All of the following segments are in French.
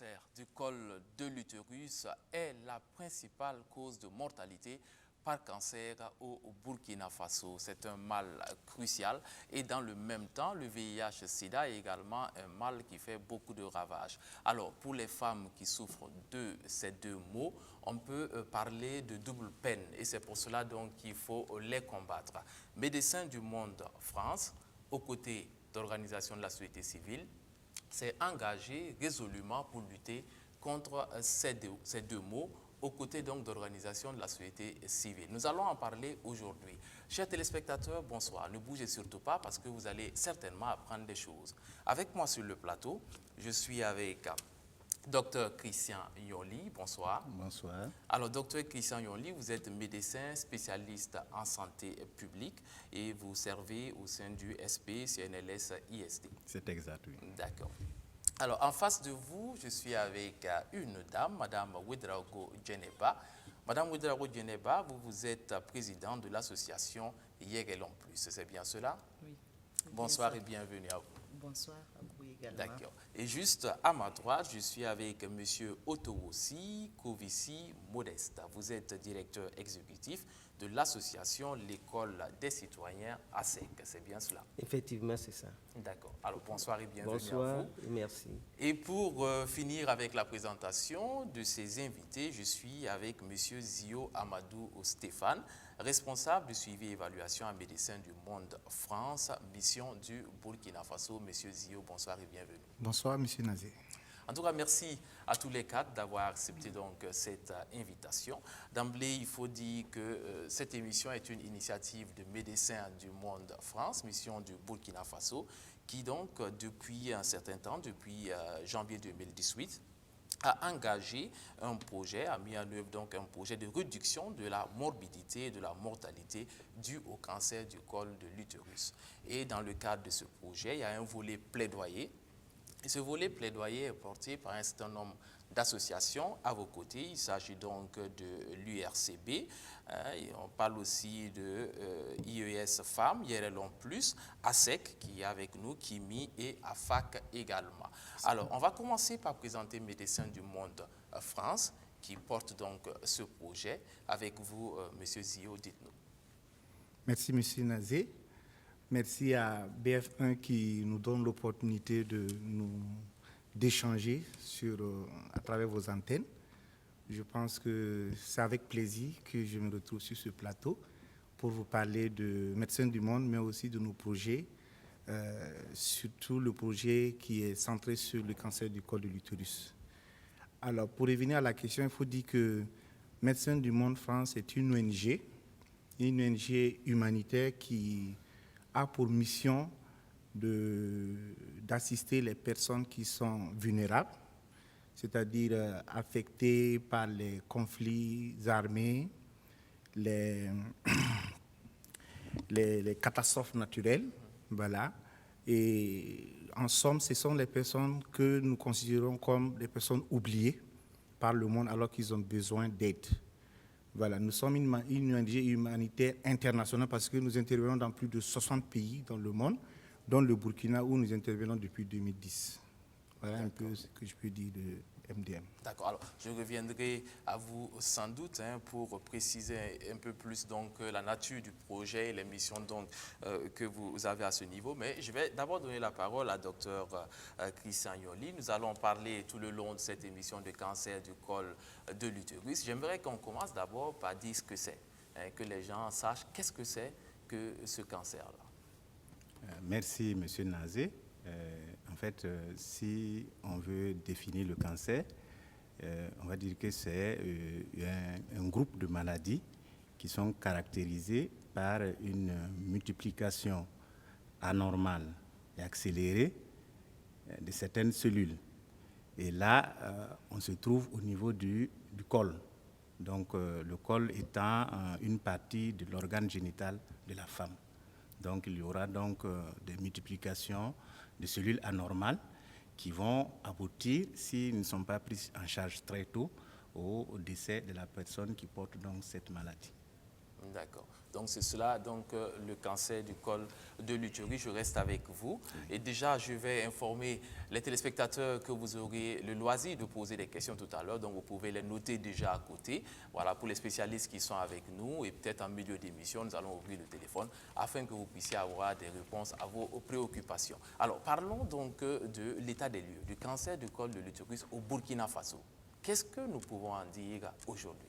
cancer du col de l'utérus est la principale cause de mortalité par cancer au Burkina Faso. C'est un mal crucial et dans le même temps, le VIH-Sida est également un mal qui fait beaucoup de ravages. Alors, pour les femmes qui souffrent de ces deux maux, on peut parler de double peine et c'est pour cela donc qu'il faut les combattre. Médecins du Monde France, aux côtés d'organisations de la société civile, s'est engagé résolument pour lutter contre ces deux maux aux côtés donc d'organisations de la société civile. Nous allons en parler aujourd'hui. Chers téléspectateurs, bonsoir. Ne bougez surtout pas parce que vous allez certainement apprendre des choses. Avec moi sur le plateau, je suis avec Dr Christian Yoli, bonsoir. Bonsoir. Alors, Dr Christian Yoli, vous êtes médecin spécialiste en santé publique et vous servez au sein du SP CNLS ISD. C'est exact, oui. D'accord. Alors, en face de vous, je suis avec une dame, Madame Ouedraogo Djeneba. Madame Ouedraogo Djeneba, vous êtes présidente de l'association Hier et L'Homme Plus, c'est bien cela? Oui. Bonsoir et bienvenue à vous. Bonsoir à vous également. D'accord. Et juste à ma droite, je suis avec M. Otowossi Kovissi Modeste. Vous êtes directeur exécutif de l'association L'École des citoyens ASEC. C'est bien cela? Effectivement, c'est ça. D'accord. Alors, bonsoir et bienvenue à Bonsoir vous. et merci. Et pour finir avec la présentation de ces invités, je suis avec M. Zio Amadou Stéphane, responsable du suivi et évaluation en médecine du Monde France, mission du Burkina Faso. Monsieur Zio, bonsoir et bienvenue. Bonsoir, Monsieur Nazé. En tout cas, merci à tous les quatre d'avoir accepté donc cette invitation. D'emblée, il faut dire que cette émission est une initiative de Médecins du Monde France, mission du Burkina Faso, qui donc, depuis un certain temps, depuis janvier 2018, a engagé un projet, a mis en œuvre donc un projet de réduction de la morbidité et de la mortalité due au cancer du col de l'utérus. Et dans le cadre de ce projet, il y a un volet plaidoyer. Et ce volet plaidoyer est porté par un certain nombre d'associations à vos côtés. Il s'agit donc de l'URCB, on parle aussi de IES Femmes, IRLON+, ASEC qui est avec nous, KIMI et AFAC également. Alors, on va commencer par présenter Médecins du Monde France qui porte donc ce projet. Avec vous, M. Zio, dites-nous. Merci, Monsieur Nazé. Merci à BF1 qui nous donne l'opportunité d'échanger à travers vos antennes. Je pense que c'est avec plaisir que je me retrouve sur ce plateau pour vous parler de Médecins du Monde, mais aussi de nos projets, surtout le projet qui est centré sur le cancer du col de l'utérus. Alors, pour revenir à la question, il faut dire que Médecins du Monde France est une ONG humanitaire qui a pour mission d'assister les personnes qui sont vulnérables, c'est-à-dire affectées par les conflits armés, les catastrophes naturelles, voilà. Et en somme, ce sont les personnes que nous considérons comme des personnes oubliées par le monde alors qu'ils ont besoin d'aide. Voilà, nous sommes une ONG humanitaire internationale parce que nous intervenons dans plus de 60 pays dans le monde, dont le Burkina où nous intervenons depuis 2010. Voilà un peu ce que je peux dire de MDM. D'accord, alors je reviendrai à vous sans doute pour préciser un peu plus donc, la nature du projet et les missions donc, que vous avez à ce niveau. Mais je vais d'abord donner la parole à Dr Christian Yoli. Nous allons parler tout le long de cette émission de cancer du col de l'utérus. J'aimerais qu'on commence d'abord par dire ce que c'est, que les gens sachent qu'est-ce que c'est que ce cancer-là. Merci, Monsieur Nazé. En fait, si on veut définir le cancer, on va dire que c'est un groupe de maladies qui sont caractérisées par une multiplication anormale et accélérée de certaines cellules. Et là, on se trouve au niveau du col. Donc, le col étant une partie de l'organe génital de la femme. Donc, il y aura donc des multiplications de cellules anormales qui vont aboutir, s'ils ne sont pas pris en charge très tôt, au décès de la personne qui porte donc cette maladie. D'accord. Donc c'est cela, donc le cancer du col de l'utérus, je reste avec vous. Et déjà, je vais informer les téléspectateurs que vous aurez le loisir de poser des questions tout à l'heure, donc vous pouvez les noter déjà à côté. Voilà, pour les spécialistes qui sont avec nous et peut-être en milieu d'émission, nous allons ouvrir le téléphone afin que vous puissiez avoir des réponses à vos préoccupations. Alors, parlons donc de l'état des lieux, du cancer du col de l'utérus au Burkina Faso. Qu'est-ce que nous pouvons en dire aujourd'hui?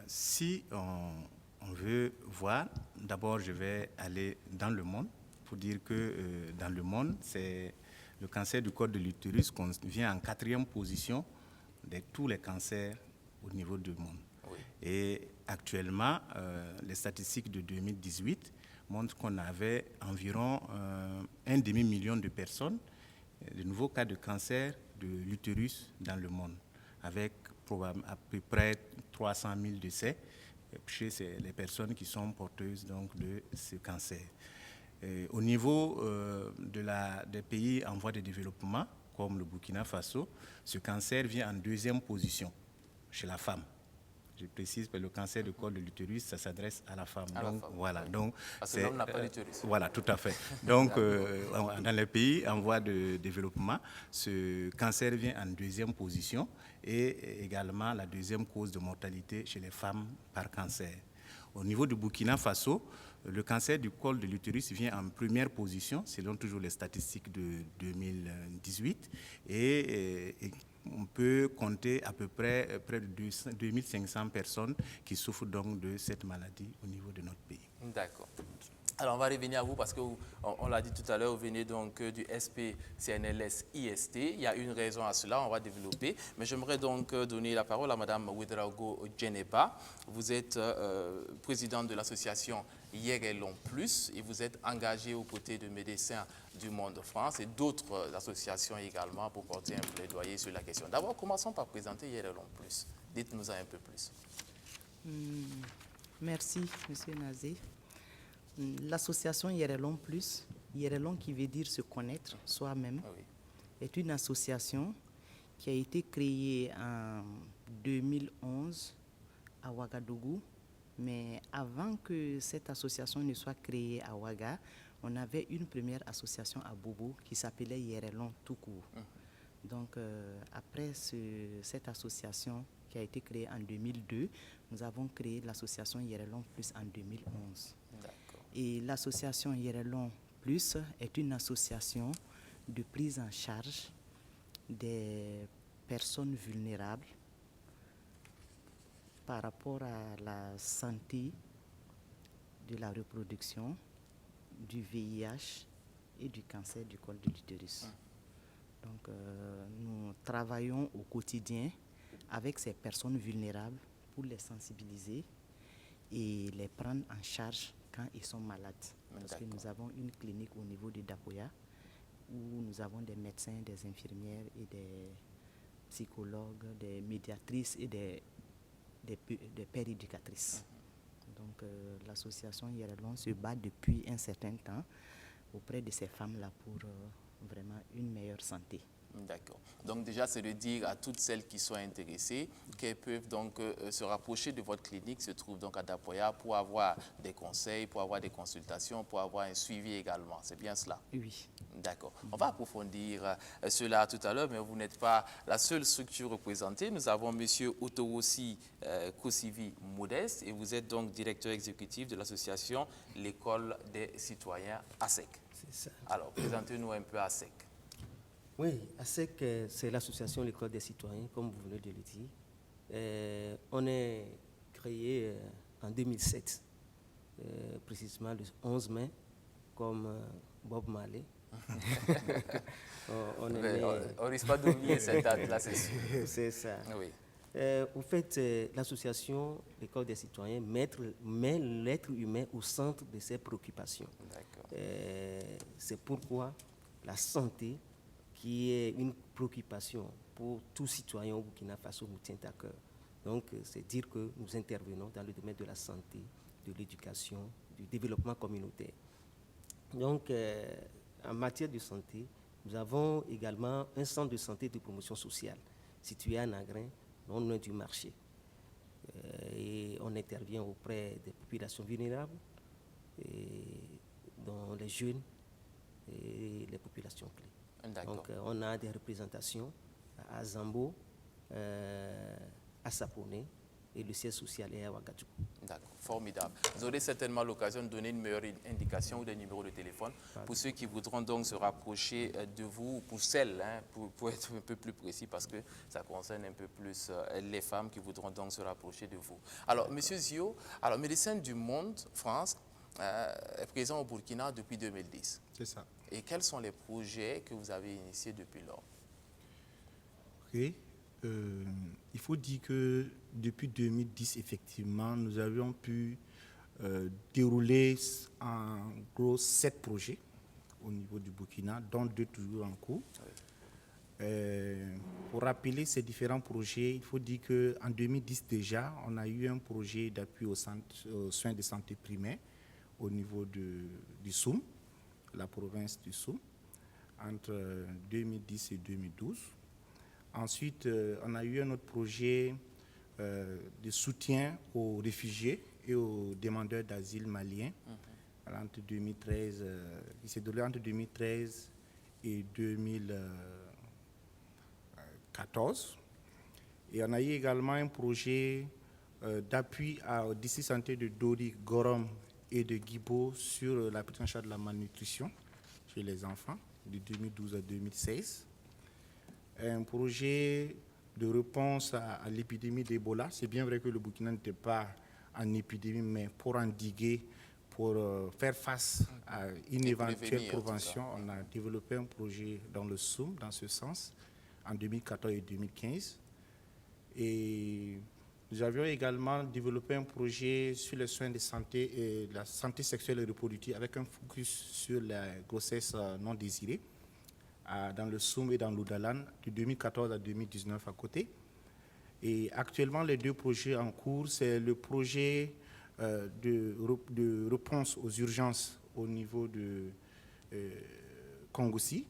Si on veut voir, d'abord je vais aller dans le monde pour dire que dans le monde, c'est le cancer du col de l'utérus qu'on vient en 4e position de tous les cancers au niveau du monde. Oui. Et actuellement, les statistiques de 2018 montrent qu'on avait environ 1,5 million de personnes, de nouveaux cas de cancer de l'utérus dans le monde, avec à peu près 300 000 décès chez les personnes qui sont porteuses donc, de ce cancer. Au niveau des pays en voie de développement, comme le Burkina Faso, ce cancer vient en 2e position chez la femme. Je précise que le cancer du col de l'utérus, ça s'adresse à la femme. Voilà. Oui. Donc, parce que l'homme n'a pas d'utérus. Voilà, tout à fait. Donc, dans les pays en voie de développement, ce cancer vient en 2e position et également la 2e cause de mortalité chez les femmes par cancer. Au niveau du Burkina Faso, le cancer du col de l'utérus vient en 1re position, selon toujours les statistiques de 2018, et on peut compter à peu près de 2500 personnes qui souffrent donc de cette maladie au niveau de notre pays. D'accord. Alors, on va revenir à vous parce qu'on l'a dit tout à l'heure, vous venez donc du SP-CNLS-IST. Il y a une raison à cela, on va développer. Mais j'aimerais donc donner la parole à Mme Ouedraogo Djeneba. Vous êtes présidente de l'association Yerelon Plus et vous êtes engagée aux côtés de Médecins du Monde France et d'autres associations également pour porter un plaidoyer sur la question. D'abord, commençons par présenter Yerelon Plus. Dites-nous un peu plus. Merci, M. Nazé. L'association Yerelon Plus, Yerelon qui veut dire se connaître soi-même, Oui. est une association qui a été créée en 2011 à Ouagadougou. Mais avant que cette association ne soit créée à Ouaga, on avait une première association à Bobo qui s'appelait Yerelon tout court. Donc, après cette association qui a été créée en 2002, nous avons créé l'association Yerelon Plus en 2011. D'accord. Et l'association Yerelon Plus est une association de prise en charge des personnes vulnérables par rapport à la santé de la reproduction, du VIH et du cancer du col de l'utérus. Donc, nous travaillons au quotidien avec ces personnes vulnérables pour les sensibiliser et les prendre en charge quand ils sont malades. Parce que nous avons une clinique au niveau de Dapoya où nous avons des médecins, des infirmières et des psychologues, des médiatrices et des pères éducatrices. Donc l'association Yerelon se bat depuis un certain temps auprès de ces femmes-là pour vraiment une meilleure santé. D'accord. Donc déjà, c'est de dire à toutes celles qui sont intéressées qu'elles peuvent donc se rapprocher de votre clinique, se trouve donc à Dapoya, pour avoir des conseils, pour avoir des consultations, pour avoir un suivi également. C'est bien cela? Oui. D'accord. On va approfondir cela tout à l'heure, mais vous n'êtes pas la seule structure représentée. Nous avons M. Otowossi Kosivi Modeste et vous êtes donc directeur exécutif de l'association L'École des citoyens ASEC. C'est ça. Alors, présentez-nous un peu ASEC. Oui, ASEC, c'est l'association L'École des citoyens, comme vous venez de le dire. On est créé en 2007, précisément le 11 mai, comme Bob Marley. On ne risque pas d'oublier cette date-là, c'est sûr. C'est ça. Oui. Au fait, l'association L'École des citoyens met l'être humain au centre de ses préoccupations. D'accord. C'est pourquoi la santé, qui est une préoccupation pour tout citoyen au Burkina Faso, nous tient à cœur. Donc, c'est dire que nous intervenons dans le domaine de la santé, de l'éducation, du développement communautaire. Donc, en matière de santé, nous avons également un centre de santé et de promotion sociale situé à Nagrin, non loin du marché. Et on intervient auprès des populations vulnérables, dont les jeunes et les populations clés. Donc on a des représentations à Zambo, à Sapone, et le siège social est à Ouagadougou. D'accord, formidable. Vous aurez certainement l'occasion de donner une meilleure indication ou des numéros de téléphone pour ceux qui voudront donc se rapprocher de vous, pour celles, pour être un peu plus précis, parce que ça concerne un peu plus les femmes qui voudront donc se rapprocher de vous. Alors, Monsieur Zio, alors Médecins du Monde France est présent au Burkina depuis 2010. C'est ça. Et quels sont les projets que vous avez initiés depuis lors? Ok. Il faut dire que depuis 2010, effectivement, nous avions pu dérouler en gros 7 projets au niveau du Burkina, dont 2 toujours en cours. Pour rappeler ces différents projets, il faut dire qu'en 2010 déjà, on a eu un projet d'appui aux soins de santé primaires au niveau du Soum, la province du Soum, entre 2010 et 2012. Ensuite, on a eu un autre projet de soutien aux réfugiés et aux demandeurs d'asile maliens entre 2013, qui s'est déroulé entre 2013 et 2014. Et on a eu également un projet d'appui au district santé de Dori, Gorom et de Guibo sur la prise en charge de la malnutrition chez les enfants de 2012 à 2016. Un projet de réponse à l'épidémie d'Ebola. C'est bien vrai que le Burkina n'était pas en épidémie, mais pour endiguer, pour faire face à une éventuelle prévention, on a développé un projet dans le Soum, dans ce sens, en 2014 et 2015. Et nous avions également développé un projet sur les soins de santé et la santé sexuelle et reproductive avec un focus sur la grossesse non désirée dans le Soum et dans l'Oudalan de 2014 à 2019 à côté. Et actuellement, les 2 projets en cours, c'est le projet de réponse aux urgences au niveau de Kongossi,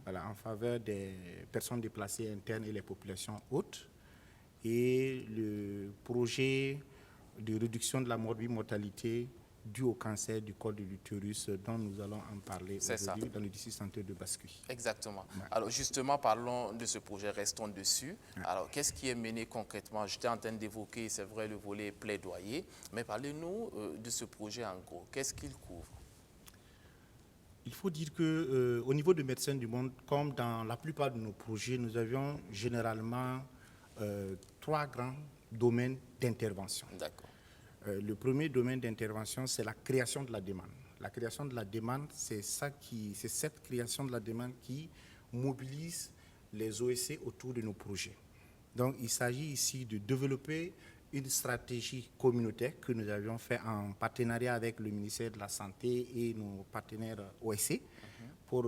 voilà, en faveur des personnes déplacées internes et les populations hautes, et le projet de réduction de la mortalité due au cancer du col de l'utérus, dont nous allons en parler aujourd'hui dans le district santé de Bascuit. Exactement. Ouais. Alors justement, parlons de ce projet, restons dessus. Ouais. Alors, qu'est-ce qui est mené concrètement? J'étais en train d'évoquer, c'est vrai, le volet plaidoyer, mais parlez-nous de ce projet en gros. Qu'est-ce qu'il couvre? Il faut dire qu'au niveau de Médecins du Monde, comme dans la plupart de nos projets, nous avions généralement 3 grands domaines d'intervention. D'accord. Le premier domaine d'intervention, c'est la création de la demande. La création de la demande, c'est cette création de la demande qui mobilise les OSC autour de nos projets. Donc, il s'agit ici de développer une stratégie communautaire que nous avions fait en partenariat avec le ministère de la Santé et nos partenaires OSC pour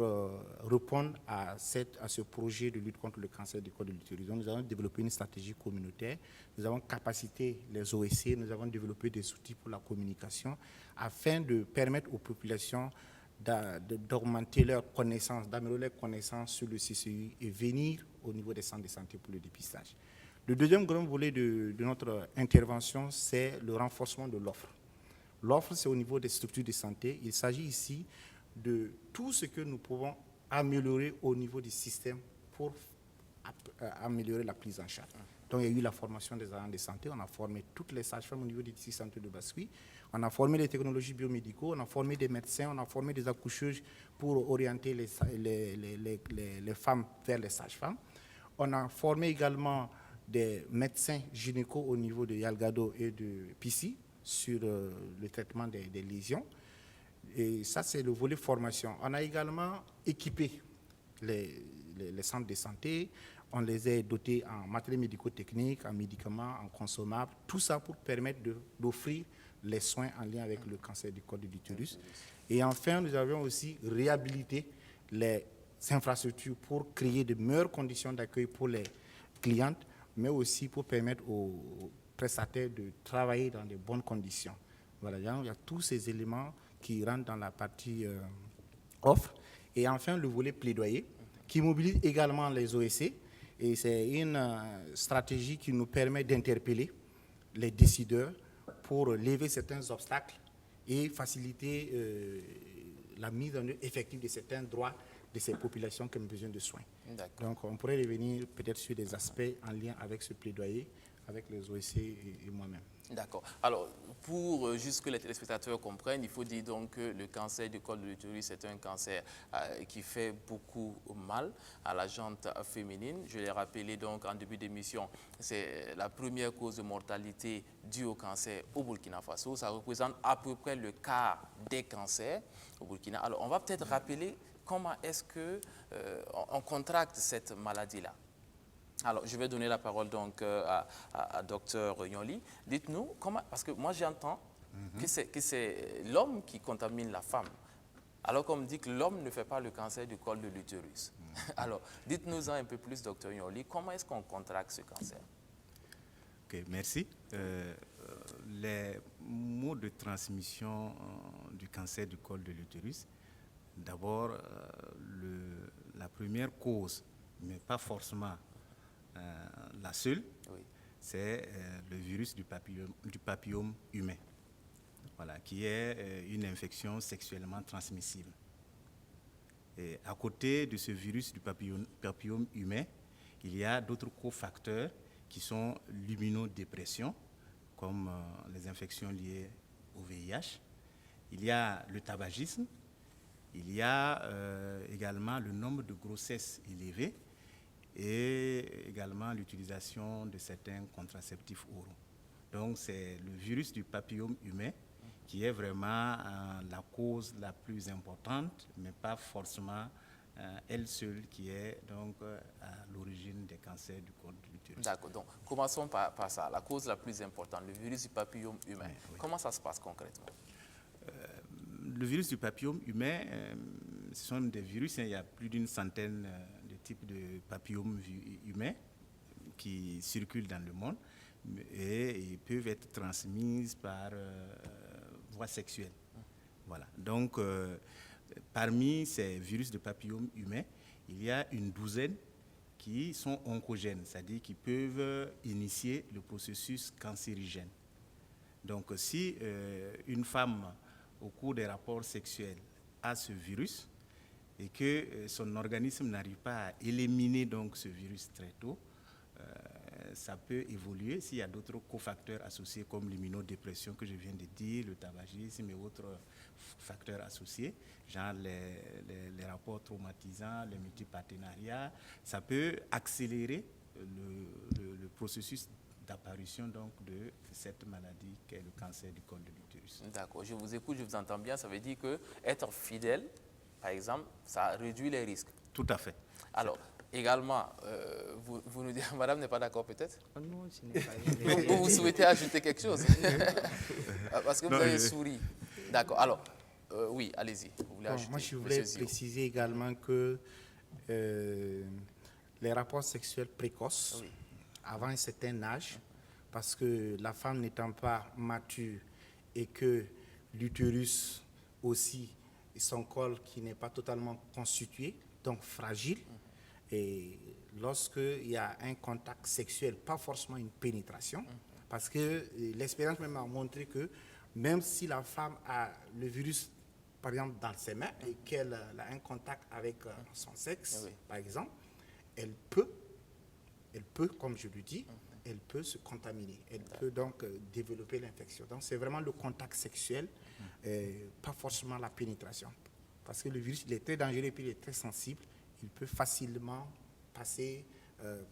répondre à ce projet de lutte contre le cancer du col de l'utérus. Nous avons développé une stratégie communautaire, nous avons capacité les OSC, nous avons développé des outils pour la communication afin de permettre aux populations d'augmenter leurs connaissances, d'améliorer leurs connaissances sur le CCU et venir au niveau des centres de santé pour le dépistage. Le deuxième grand volet de notre intervention, c'est le renforcement de l'offre. L'offre, c'est au niveau des structures de santé. Il s'agit ici de tout ce que nous pouvons améliorer au niveau du système pour améliorer la prise en charge. Donc, il y a eu la formation des agents de santé. On a formé toutes les sages-femmes au niveau du district santé de Bascuit. On a formé les technologies biomédicaux. On a formé des médecins. On a formé des accoucheuses pour orienter les femmes vers les sages-femmes. On a formé également des médecins gynéco au niveau de Yalgado et de Pissi sur le traitement des lésions. Et ça, c'est le volet formation. On a également équipé les centres de santé. On les a dotés en matériel médico-technique, en médicaments, en consommables. Tout ça pour permettre d'offrir les soins en lien avec le cancer du col de l'utérus. Et enfin, nous avons aussi réhabilité les infrastructures pour créer de meilleures conditions d'accueil pour les clientes, mais aussi pour permettre aux prestataires de travailler dans de bonnes conditions. Voilà, il y a tous ces éléments qui rentrent dans la partie offre. Et enfin, le volet plaidoyer, qui mobilise également les OSC. Et c'est une stratégie qui nous permet d'interpeller les décideurs pour lever certains obstacles et faciliter la mise en œuvre effective de certains droits de ces populations qui ont besoin de soins. Donc, on pourrait revenir peut-être sur des aspects en lien avec ce plaidoyer, avec les OSC et moi-même. D'accord. Alors, pour juste que les téléspectateurs comprennent, il faut dire donc que le cancer du col de l'utérus est un cancer qui fait beaucoup mal à la jante féminine. Je l'ai rappelé donc en début d'émission, c'est la première cause de mortalité due au cancer au Burkina Faso. Ça représente à peu près le quart des cancers au Burkina. Alors, on va peut-être rappeler comment est-ce qu'on contracte cette maladie-là. Alors, je vais donner la parole donc à Dr Yonli. Dites-nous comment, parce que moi j'entends que c'est l'homme qui contamine la femme, alors qu'on me dit que l'homme ne fait pas le cancer du col de l'utérus. Alors, dites-nous un peu plus, Dr Yonli, comment est-ce qu'on contracte ce cancer? Ok, merci. Les modes de transmission du cancer du col de l'utérus, d'abord, la première cause, mais pas forcément la seule, c'est le virus du papillome humain, voilà, qui est une infection sexuellement transmissible. Et à côté de ce virus du papillome humain, il y a d'autres cofacteurs qui sont l'immunodépression, comme les infections liées au VIH. Il y a le tabagisme, il y a également le nombre de grossesses élevées, et également l'utilisation de certains contraceptifs oraux. Donc c'est le virus du papillome humain qui est vraiment la cause la plus importante, mais pas forcément elle seule qui est donc à l'origine des cancers du col de l'utérus. D'accord, donc commençons par ça, la cause la plus importante, le virus du papillome humain. Oui. Comment ça se passe concrètement? Le virus du papillome humain, ce sont des virus, il y a plus d'une centaine de types de papillomes humains qui circulent dans le monde et ils peuvent être transmis par voie sexuelle. Voilà. Donc, parmi ces virus de papillome humain, il y a une douzaine qui sont oncogènes, c'est-à-dire qui peuvent initier le processus cancérigène. Donc, si une femme, au cours des rapports sexuels, a ce virus, et que son organisme n'arrive pas à éliminer donc ce virus très tôt, ça peut évoluer s'il y a d'autres cofacteurs associés comme l'immunodépression que je viens de dire, le tabagisme et autres facteurs associés, genre les rapports traumatisants, les multipartenariats. Ça peut accélérer le processus d'apparition donc de cette maladie qu'est le cancer du col de l'utérus. D'accord, je vous écoute, je vous entends bien. Ça veut dire que être fidèle, par exemple, ça réduit les risques. Tout à fait. Alors, également, vous nous dites, madame n'est pas d'accord peut-être? Non, je n'ai pas. Vous souhaitez ajouter quelque chose? Parce que vous avez souri. D'accord, alors, oui, allez-y. Moi, je voulais préciser également que les rapports sexuels précoces, avant un certain âge, parce que la femme n'étant pas mature et que l'utérus aussi, son col qui n'est pas totalement constitué, donc fragile, et lorsqu'il y a un contact sexuel, pas forcément une pénétration, parce que l'expérience même a montré que même si la femme a le virus, par exemple, dans ses mains et qu'elle a un contact avec son sexe, par exemple, elle peut, comme je le dis, elle peut se contaminer, elle peut donc développer l'infection. Donc c'est vraiment le contact sexuel, pas forcément la pénétration. Parce que le virus, il est très dangereux et puis il est très sensible, il peut facilement passer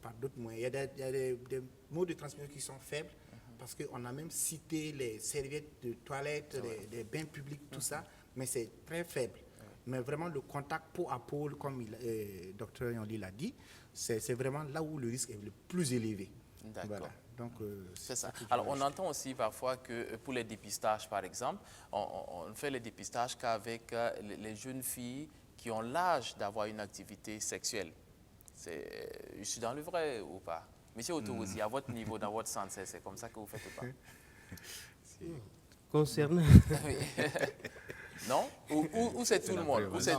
par d'autres moyens. Il y a des modes de transmission qui sont faibles, parce qu'on a même cité les serviettes de toilette, les bains publics, tout ça, mais c'est très faible. Mais vraiment le contact peau à peau, comme le docteur Yonli l'a dit, c'est vraiment là où le risque est le plus élevé. D'accord. Voilà. Donc, c'est ça. Alors, on entend aussi parfois que pour les dépistages, par exemple, on fait les dépistages qu'avec les jeunes filles qui ont l'âge d'avoir une activité sexuelle. Je suis dans le vrai ou pas? Monsieur Otourouzi, à votre niveau, dans votre santé, c'est comme ça que vous faites ou pas? Concernant... Non? Ou c'est tout le monde? Ou c'est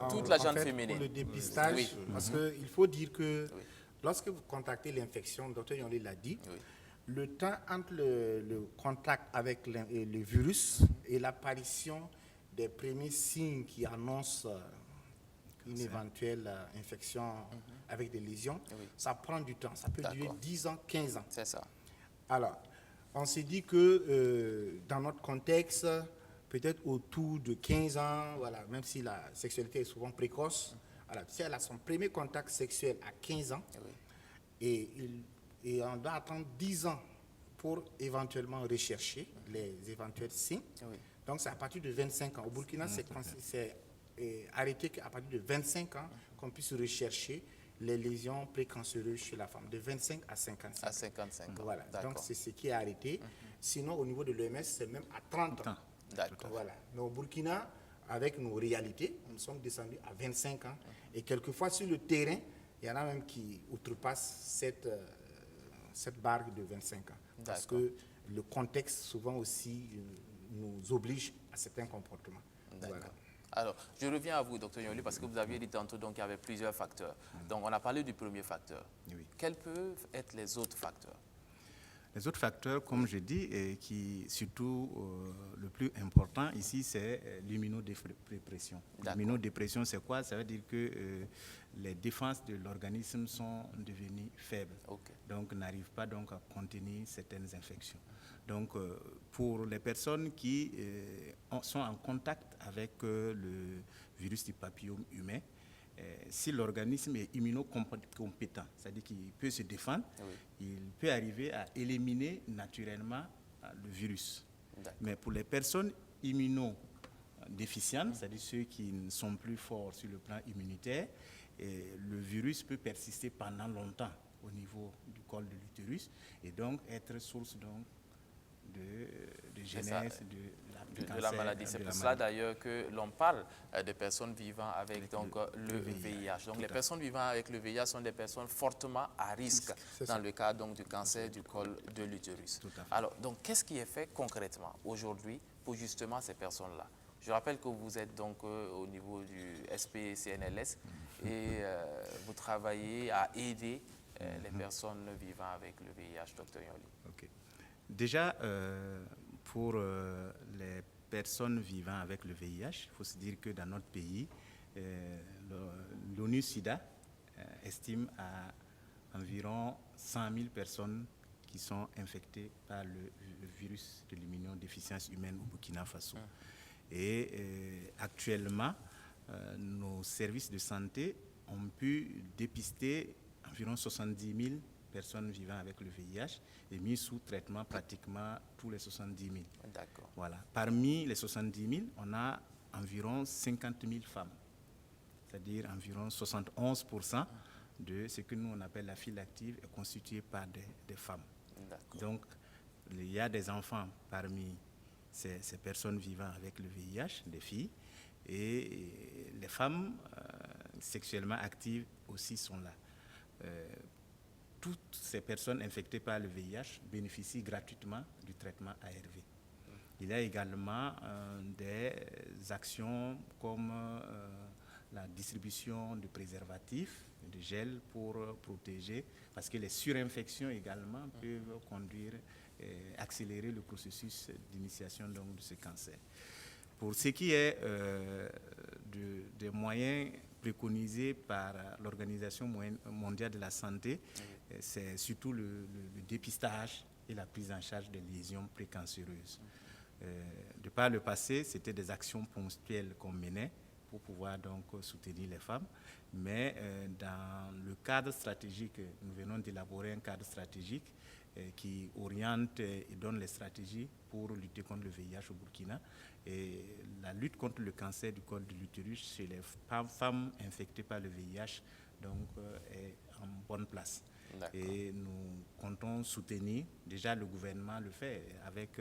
toute la gente féminine? Pour le dépistage, parce qu'il faut dire que lorsque vous contactez l'infection, le docteur Yonli l'a dit, le temps entre le contact avec le virus et l'apparition des premiers signes qui annoncent une éventuelle infection avec des lésions, ça prend du temps. Ça peut durer 10 ans, 15 ans. C'est ça. Alors, on s'est dit que dans notre contexte, peut-être autour de 15 ans, voilà, même si la sexualité est souvent précoce, voilà, si elle a son premier contact sexuel à 15 ans, et on doit attendre 10 ans pour éventuellement rechercher les éventuels signes. Donc, c'est à partir de 25 ans. Au Burkina, c'est arrêté qu'à partir de 25 ans qu'on puisse rechercher les lésions précancéreuses chez la femme, de 25 à 55 ans. À 55 ans. Voilà, donc D'accord. c'est ce qui est arrêté. Sinon, au niveau de l'OMS, c'est même à 30 ans. D'accord. Voilà. Mais au Burkina, avec nos réalités, nous sommes descendus à 25 ans. Et quelquefois, sur le terrain, il y en a même qui outrepassent cette barre de 25 ans. Parce que le contexte, souvent aussi, nous oblige à certains comportements. Voilà. Alors, je reviens à vous, Dr Yoli, parce que vous aviez dit tantôt qu'il y avait plusieurs facteurs. Donc, on a parlé du premier facteur. Oui. Quels peuvent être les autres facteurs? Les autres facteurs, comme je dis, et qui surtout le plus important ici, c'est l'immunodépression. L'immunodépression, c'est quoi? Ça veut dire que les défenses de l'organisme sont devenues faibles, donc n'arrivent pas donc à contenir certaines infections. Donc, pour les personnes qui sont en contact avec le virus du papillome humain, si l'organisme est immunocompétent, c'est-à-dire qu'il peut se défendre, il peut arriver à éliminer naturellement le virus. Mais pour les personnes immunodéficientes, c'est-à-dire ceux qui ne sont plus forts sur le plan immunitaire, le virus peut persister pendant longtemps au niveau du col de l'utérus et donc être source donc, de genèse de la maladie. C'est pour cela d'ailleurs que l'on parle de personnes vivant avec donc, le VIH. Donc les personnes vivant avec le VIH sont des personnes fortement à risque dans le cas donc, du cancer du col de l'utérus. Alors, donc qu'est-ce qui est fait concrètement aujourd'hui pour justement ces personnes-là? Je rappelle que vous êtes donc au niveau du SPCNLS et vous travaillez à aider les personnes vivant avec le VIH, Dr Yoli. Déjà, pour les personnes vivant avec le VIH, il faut se dire que dans notre pays, l'ONU-SIDA estime à environ 100 000 personnes qui sont infectées par le virus de l'immunodéficience humaine au Burkina Faso. Et actuellement, nos services de santé ont pu dépister environ 70 000 personnes vivant avec le VIH et mis sous traitement pratiquement tous les 70 000. D'accord. Voilà. Parmi les 70 000, on a environ 50 000 femmes, c'est-à-dire environ 71% de ce que nous on appelle la file active est constituée par des femmes. Donc, il y a des enfants parmi ces personnes vivant avec le VIH, des filles, et les femmes sexuellement actives aussi sont là. Toutes ces personnes infectées par le VIH bénéficient gratuitement du traitement ARV. Il y a également des actions comme la distribution de préservatifs, de gel pour protéger, parce que les surinfections également peuvent conduire, accélérer le processus d'initiation de ce cancer. Pour ce qui est des moyens préconisés par l'Organisation mondiale de la santé, c'est surtout le dépistage et la prise en charge des lésions précancéreuses. De par le passé, c'était des actions ponctuelles qu'on menait pour pouvoir donc soutenir les femmes. Mais dans le cadre stratégique, nous venons d'élaborer un cadre stratégique qui oriente et donne les stratégies pour lutter contre le VIH au Burkina. Et la lutte contre le cancer du col de l'utérus chez les femmes infectées par le VIH donc, est en bonne place. Et nous comptons soutenir, déjà le gouvernement le fait avec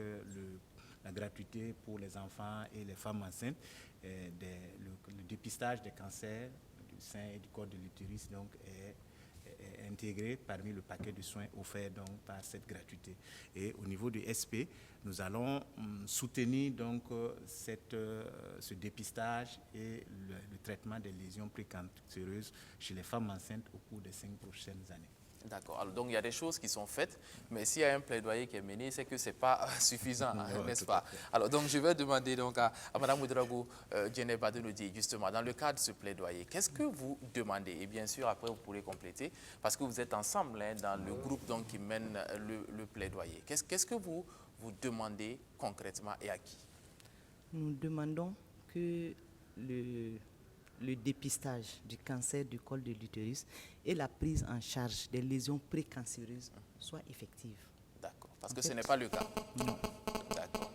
la gratuité pour les enfants et les femmes enceintes, le dépistage des cancers du sein et du col de l'utérus donc est intégré parmi le paquet de soins offerts donc par cette gratuité. Et au niveau du SP, nous allons soutenir donc ce dépistage et le traitement des lésions précancéreuses chez les femmes enceintes au cours des 5 prochaines années. D'accord. Alors, donc, il y a des choses qui sont faites, mais s'il y a un plaidoyer qui est mené, c'est que ce n'est pas suffisant, n'est-ce pas? Alors, donc, je vais demander donc, à Mme Ouedraogo Djeneba de nous dire, justement, dans le cadre de ce plaidoyer, qu'est-ce que vous demandez? Et bien sûr, après, vous pourrez compléter, parce que vous êtes ensemble hein, dans le groupe donc, qui mène le plaidoyer. Qu'est-ce que vous demandez concrètement et à qui? Nous demandons que le dépistage du cancer du col de l'utérus et la prise en charge des lésions précancéreuses soient effectives. D'accord. Parce que ce n'est pas le cas. Non. D'accord.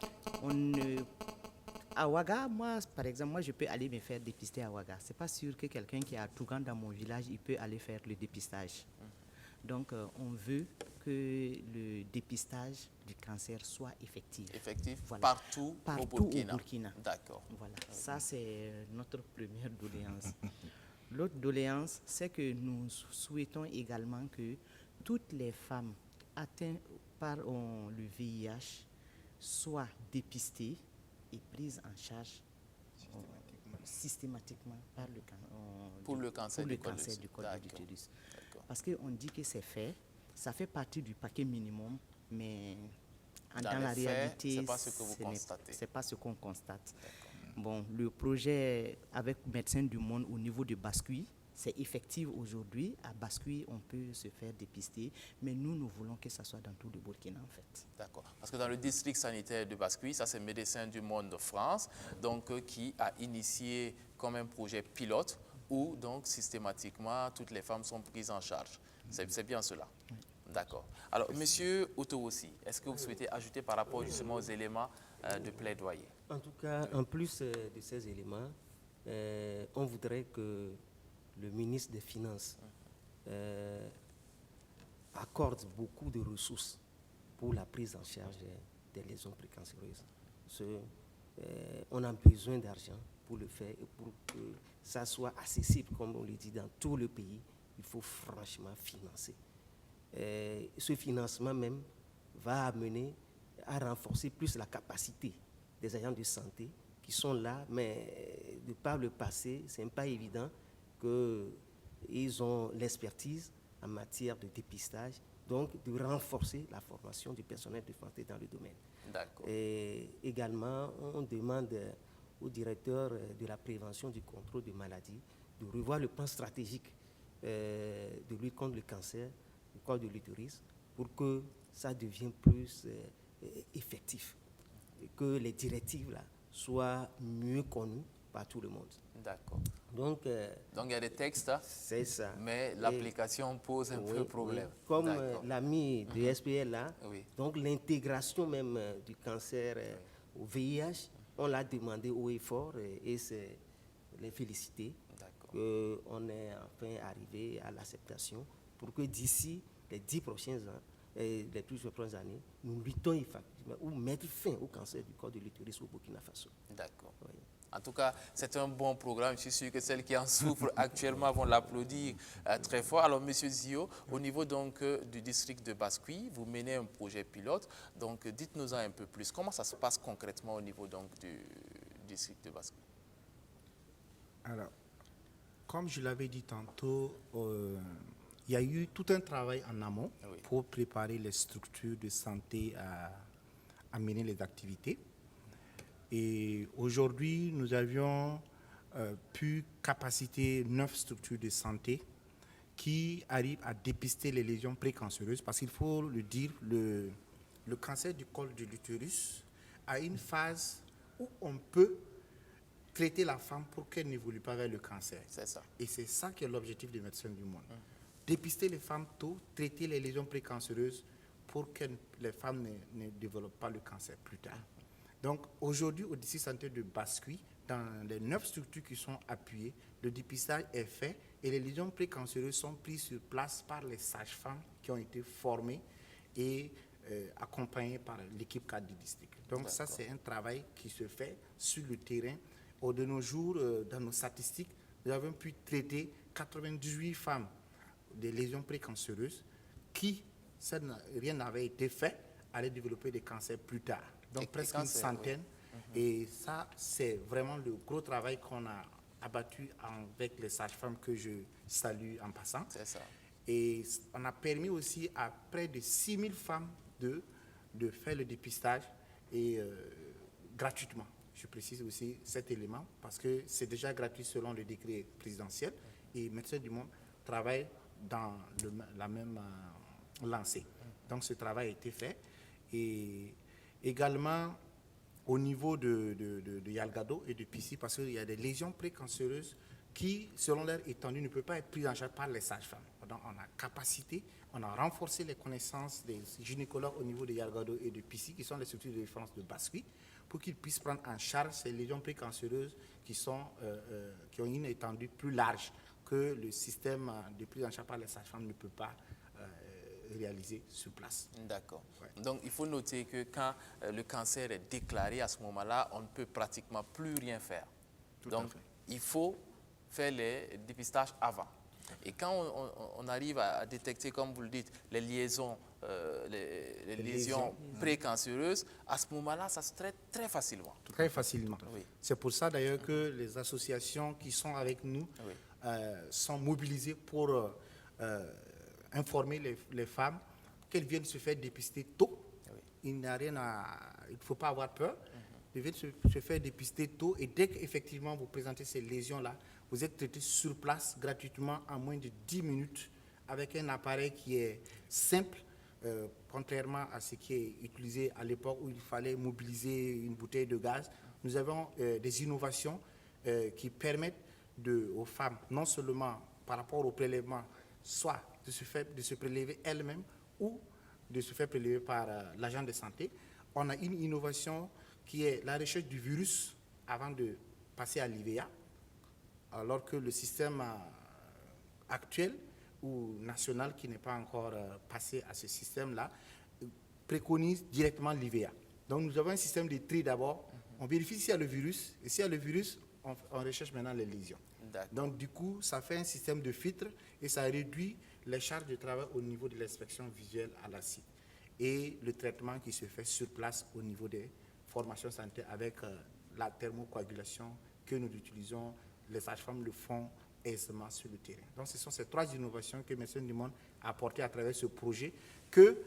À Ouaga, moi, par exemple, je peux aller me faire dépister à Ouaga. Ce n'est pas sûr que quelqu'un qui est à Tougan dans mon village, il peut aller faire le dépistage. Donc, on veut que le dépistage du cancer soit effectif. Effectif Voilà. partout au Burkina. D'accord. Voilà, ça c'est notre première doléance. L'autre doléance, c'est que nous souhaitons également que toutes les femmes atteintes par le VIH soient dépistées et prises en charge systématiquement par pour le cancer du col de l'utérus. Parce qu'on dit que c'est fait, ça fait partie du paquet minimum, mais dans la réalité, ce n'est pas ce que vous constatez. C'est pas ce qu'on constate. Bon, le projet avec Médecins du Monde au niveau de Bascui, c'est effectif aujourd'hui. À Bascui, on peut se faire dépister, mais nous voulons que ça soit dans tout le Burkina, en fait. D'accord. Parce que dans le district sanitaire de Bascui, ça c'est Médecins du Monde de France, donc qui a initié comme un projet pilote où donc systématiquement toutes les femmes sont prises en charge. C'est bien cela. D'accord. Alors, Monsieur Otowossi, est-ce que vous souhaitez ajouter par rapport justement aux éléments de plaidoyer? En tout cas, en plus de ces éléments, on voudrait que le ministre des Finances accorde beaucoup de ressources pour la prise en charge des lésions précancéreuses. On a besoin d'argent pour le faire et pour que ça soit accessible, comme on le dit, dans tout le pays. Il faut franchement financer. Ce financement même va amener à renforcer plus la capacité des agents de santé qui sont là, mais de par le passé, ce n'est pas évident qu'ils ont l'expertise en matière de dépistage, donc de renforcer la formation du personnel de santé dans le domaine. D'accord. Et également, on demande au directeur de la prévention du contrôle des maladies de revoir le plan stratégique de lutte contre le cancer du col de l'utérus pour que ça devienne plus effectif et que les directives là, soient mieux connues par tout le monde. D'accord. Donc, il y a des textes, c'est ça. Mais l'application pose un peu problème. Oui. Comme l'ami de SPL là, donc l'intégration même du cancer au VIH, on l'a demandé haut et fort et c'est les féliciter qu'on est enfin arrivé à l'acceptation pour que d'ici les 10 prochaines ans, les plus prochaines années, nous luttons effectivement ou mettre fin au cancer du col de l'utérus au Burkina Faso. D'accord. Oui. En tout cas, c'est un bon programme. Je suis sûr que celles qui en souffrent actuellement vont l'applaudir très fort. Alors, Monsieur Zio, au niveau donc du district de Bascui, vous menez un projet pilote. Donc, dites-nous-en un peu plus. Comment ça se passe concrètement au niveau donc du district de Bascui? Alors, comme je l'avais dit tantôt, il y a eu tout un travail en amont pour préparer les structures de santé à mener les activités. Et aujourd'hui, nous avions pu capaciter 9 structures de santé qui arrivent à dépister les lésions précancéreuses. Parce qu'il faut le dire, le cancer du col de l'utérus a une phase où on peut traiter la femme pour qu'elle n'évolue pas vers le cancer. C'est ça. Et c'est ça qui est l'objectif des Médecins du Monde. Dépister les femmes tôt, traiter les lésions précancéreuses pour que les femmes ne développent pas le cancer plus tard. Donc aujourd'hui, au district sanitaire de Bascui, dans les 9 structures qui sont appuyées, le dépistage est fait et les lésions précancéreuses sont prises sur place par les sages-femmes qui ont été formées et accompagnées par l'équipe cadre du district. Donc ça, c'est un travail qui se fait sur le terrain. De nos jours, dans nos statistiques, nous avons pu traiter 98 femmes des lésions précancéreuses qui, si rien n'avait été fait, allaient développer des cancers plus tard. Donc presque une centaine. Et ça, c'est vraiment le gros travail qu'on a abattu avec les sages-femmes que je salue en passant. C'est ça. Et on a permis aussi à près de 6000 femmes de faire le dépistage et gratuitement. Je précise aussi cet élément parce que c'est déjà gratuit selon le décret présidentiel et Médecins du Monde travaille dans la même lancée. Donc ce travail a été fait. Et également au niveau de Yalgado et de Pissi, parce qu'il y a des lésions précancéreuses qui, selon leur étendue, ne peuvent pas être prises en charge par les sages-femmes. Donc on a capacité, on a renforcé les connaissances des gynécologues au niveau de Yalgado et de Pissi, qui sont les structures de référence de Bascui, pour qu'ils puissent prendre en charge ces lésions précancéreuses qui ont une étendue plus large que le système de prise en charge par les sages-femmes ne peut pas réaliser sur place. D'accord. Ouais. Donc, il faut noter que quand le cancer est déclaré, à ce moment-là, on ne peut pratiquement plus rien faire. Tout Donc, à fait. il faut faire les dépistages avant. Et quand on arrive à détecter, comme vous le dites, les liaisons, les lésions précancéreuses, à ce moment-là, ça se traite très facilement. Très facilement. Oui. C'est pour ça d'ailleurs que les associations qui sont avec nous Oui. sont mobilisées pour informer les femmes qu'elles viennent se faire dépister tôt. Oui. Il n'y a rien il ne faut pas avoir peur. Elles viennent se faire dépister tôt et dès qu'effectivement vous présentez ces lésions-là, vous êtes traité sur place gratuitement en moins de 10 minutes avec un appareil qui est simple, contrairement à ce qui est utilisé à l'époque où il fallait mobiliser une bouteille de gaz. Nous avons des innovations qui permettent aux femmes, non seulement par rapport au prélèvement, soit de se prélever elles-mêmes ou de se faire prélever par l'agent de santé. On a une innovation qui est la recherche du virus avant de passer à l'IVA, alors que le système actuel ou national qui n'est pas encore passé à ce système-là préconise directement l'IVA. Donc nous avons un système de tri d'abord, on vérifie s'il y a le virus, et s'il y a le virus, on recherche maintenant les lésions. Donc du coup, ça fait un système de filtre et ça réduit les charges de travail au niveau de l'inspection visuelle à la site et le traitement qui se fait sur place au niveau des formations sanitaires avec la thermocoagulation que nous utilisons, les sages-femmes le font aisément sur le terrain. Donc ce sont ces trois innovations que Médecins du Monde a apportées à travers ce projet que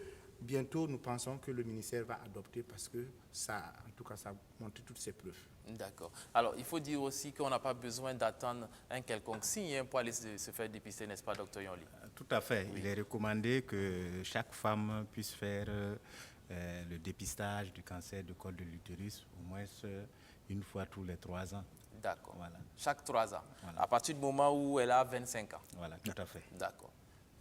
bientôt nous pensons que le ministère va adopter parce que ça, en tout cas, ça a montré toutes ses preuves. D'accord. Alors, il faut dire aussi qu'on n'a pas besoin d'attendre un quelconque signe pour aller se faire dépister, n'est-ce pas, Dr Yonli? Tout à fait. Oui. Il est recommandé que chaque femme puisse faire le dépistage du cancer du col de l'utérus au moins une fois tous les 3 ans. D'accord. Voilà. Chaque 3 ans. Voilà. À partir du moment où elle a 25 ans. Voilà, tout à fait. D'accord.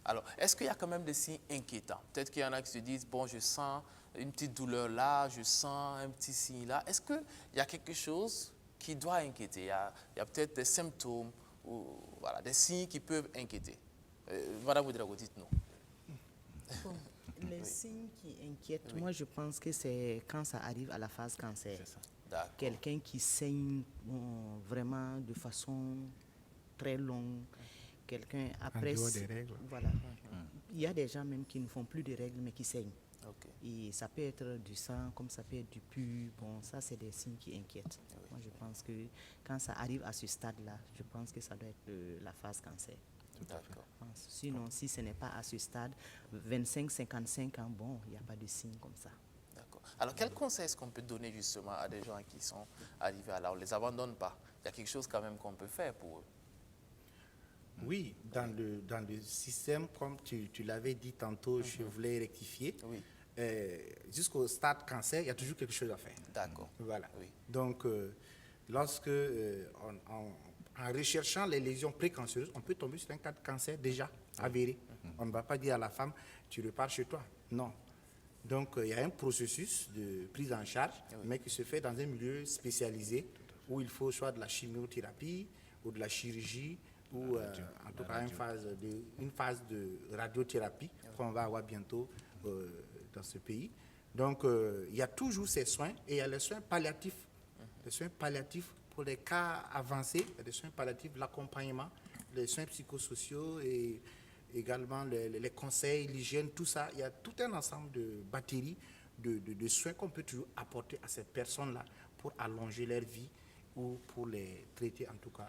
Alors, est-ce qu'il y a quand même des signes inquiétants? Peut-être qu'il y en a qui se disent, bon, je sens une petite douleur là, je sens un petit signe là. Est-ce qu'il y a quelque chose qui doit inquiéter? Il y a peut-être des symptômes ou voilà, des signes qui peuvent inquiéter. Madame Ouedraogo, dites-nous. Bon, les signes qui inquiètent, moi je pense que c'est quand ça arrive à la phase cancer. Quelqu'un qui saigne vraiment de façon très longue, quelqu'un après... En dehors des règles. Voilà. Il y a des gens même qui ne font plus de règles mais qui saignent. Okay. Et ça peut être du sang, comme ça peut être du pus. Bon, ça c'est des signes qui inquiètent. Oui. Moi je pense que quand ça arrive à ce stade-là, je pense que ça doit être la phase cancer. D'accord. Sinon, si ce n'est pas à ce stade, 25-55 ans, bon, il n'y a pas de signe comme ça. D'accord. Alors, quel conseil est-ce qu'on peut donner justement à des gens qui sont arrivés à là? On ne les abandonne pas. Il y a quelque chose quand même qu'on peut faire pour eux. Oui, dans le système, comme tu l'avais dit tantôt, je voulais rectifier. Oui. Jusqu'au stade cancer, il y a toujours quelque chose à faire. D'accord. Voilà. Oui. Donc, lorsque en recherchant les lésions précancéreuses, on peut tomber sur un cas de cancer déjà avéré. On ne va pas dire à la femme, tu repars chez toi. Non. Donc, il y a un processus de prise en charge, mais qui se fait dans un milieu spécialisé où il faut soit de la chimiothérapie ou de la chirurgie ou en tout cas une phase de radiothérapie qu'on va avoir bientôt dans ce pays. Donc, il y a toujours ces soins et il y a les soins palliatifs. Les soins palliatifs pour les cas avancés, il y a des soins palliatifs, l'accompagnement, les soins psychosociaux et également les conseils, l'hygiène, tout ça. Il y a tout un ensemble de batteries de soins qu'on peut toujours apporter à ces personnes-là pour allonger leur vie ou pour les traiter en tout cas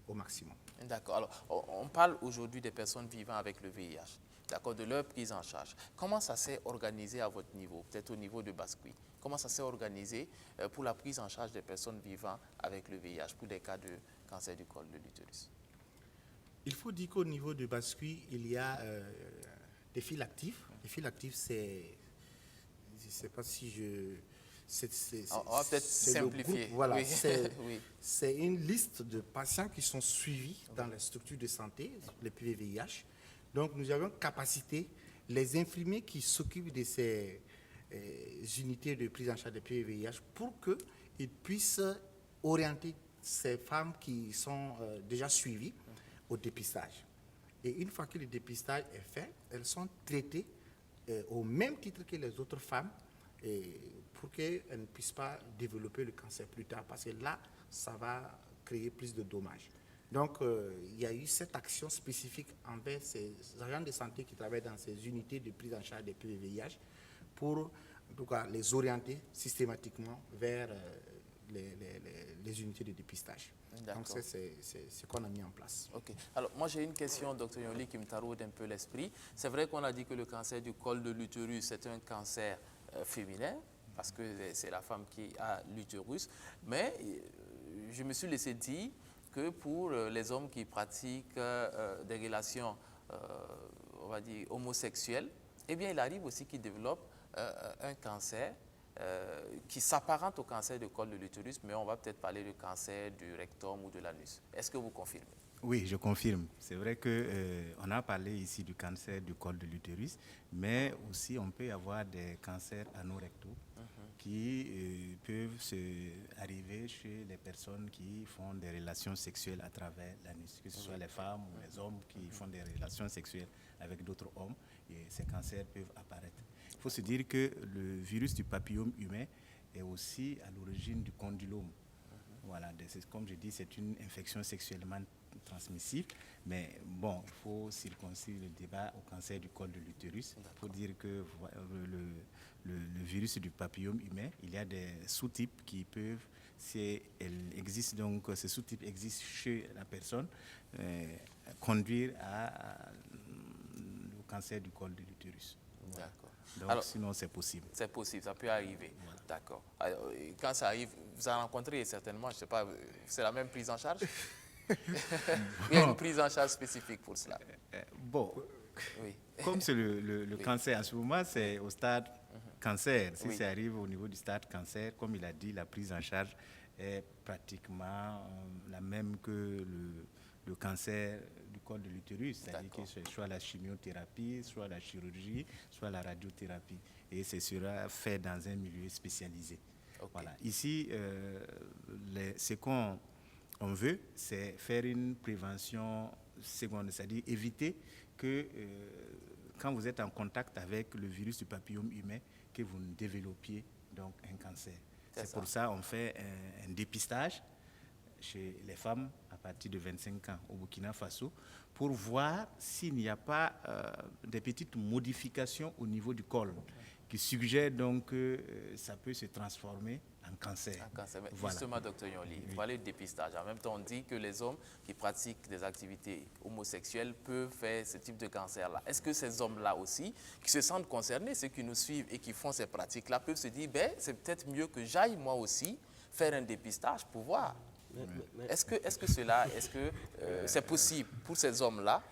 au maximum. D'accord. Alors, on parle aujourd'hui des personnes vivant avec le VIH, d'accord, de leur prise en charge. Comment ça s'est organisé à votre niveau, peut-être au niveau de Basqui? Comment ça s'est organisé pour la prise en charge des personnes vivant avec le VIH pour des cas de cancer du col de l'utérus? Il faut dire qu'au niveau de Basqui, il y a des fils actifs. Les fils actifs, c'est... Je ne sais pas si je... On va peut-être simplifier. Groupe, voilà, Oui. Oui. c'est une liste de patients qui sont suivis dans les structures de santé, les PVVIH. Donc, nous avons capacité, les infirmiers qui s'occupent de ces unités de prise en charge des PVVIH pour qu'ils puissent orienter ces femmes qui sont déjà suivies au dépistage. Et une fois que le dépistage est fait, elles sont traitées au même titre que les autres femmes pour qu'elles ne puissent pas développer le cancer plus tard, parce que là, ça va créer plus de dommages. Donc, il y a eu cette action spécifique envers ces agents de santé qui travaillent dans ces unités de prise en charge des PVVIH pour, en tout cas, les orienter systématiquement vers les unités de dépistage. Donc, c'est ce qu'on a mis en place. Ok. Alors, moi, j'ai une question, Dr Yoli, qui me taraude un peu l'esprit. C'est vrai qu'on a dit que le cancer du col de l'utérus, c'est un cancer féminin, parce que c'est la femme qui a l'utérus. Mais je me suis laissé dire que pour les hommes qui pratiquent des relations, on va dire, homosexuelles, eh bien, il arrive aussi qu'ils développent un cancer qui s'apparente au cancer du col de l'utérus, mais on va peut-être parler de cancer du rectum ou de l'anus. Est-ce que vous confirmez? Oui, je confirme. C'est vrai qu'on a parlé ici du cancer du col de l'utérus, mais aussi on peut avoir des cancers anorectaux qui peuvent arriver chez les personnes qui font des relations sexuelles à travers l'anus, que ce soit les femmes ou les hommes qui font des relations sexuelles avec d'autres hommes, et ces cancers peuvent apparaître. Il faut se dire que le virus du papillome humain est aussi à l'origine du condylome. Voilà, comme je dis, c'est une infection sexuellement transmissible, mais bon, il faut circoncire le débat au cancer du col de l'utérus. Il faut dire que le virus du papillome humain, il y a des sous-types qui peuvent, si elles existent, donc ces sous-types existent chez la personne, conduire au cancer du col de l'utérus. Voilà. D'accord. Donc, alors, sinon, c'est possible. C'est possible, ça peut arriver. Voilà. D'accord. Quand ça arrive, vous en rencontrez certainement, je ne sais pas, c'est la même prise en charge? Il y a une prise en charge spécifique pour cela. Bon, Oui. comme c'est le cancer en ce moment, c'est au stade cancer. Si Oui. ça arrive au niveau du stade cancer, comme il a dit, la prise en charge est pratiquement la même que le cancer du col de l'utérus. C'est-à-dire que c'est soit la chimiothérapie, soit la chirurgie, soit la radiothérapie. Et ce sera fait dans un milieu spécialisé. Okay. Voilà. Ici, ce qu'on veut, c'est faire une prévention secondaire, c'est-à-dire éviter que quand vous êtes en contact avec le virus du papillome humain, que vous ne développiez donc un cancer. C'est pour ça qu'on fait un dépistage chez les femmes à partir de 25 ans au Burkina Faso pour voir s'il n'y a pas des petites modifications au niveau du col qui suggèrent donc que ça peut se transformer en cancer. Un cancer. Mais voilà. Justement, Dr Yoli, vous parlez de dépistage. En même temps, on dit que les hommes qui pratiquent des activités homosexuelles peuvent faire ce type de cancer-là. Est-ce que ces hommes-là aussi, qui se sentent concernés, ceux qui nous suivent et qui font ces pratiques-là, peuvent se dire, ben, c'est peut-être mieux que j'aille moi aussi faire un dépistage pour voir? Est-ce que c'est possible pour ces hommes-là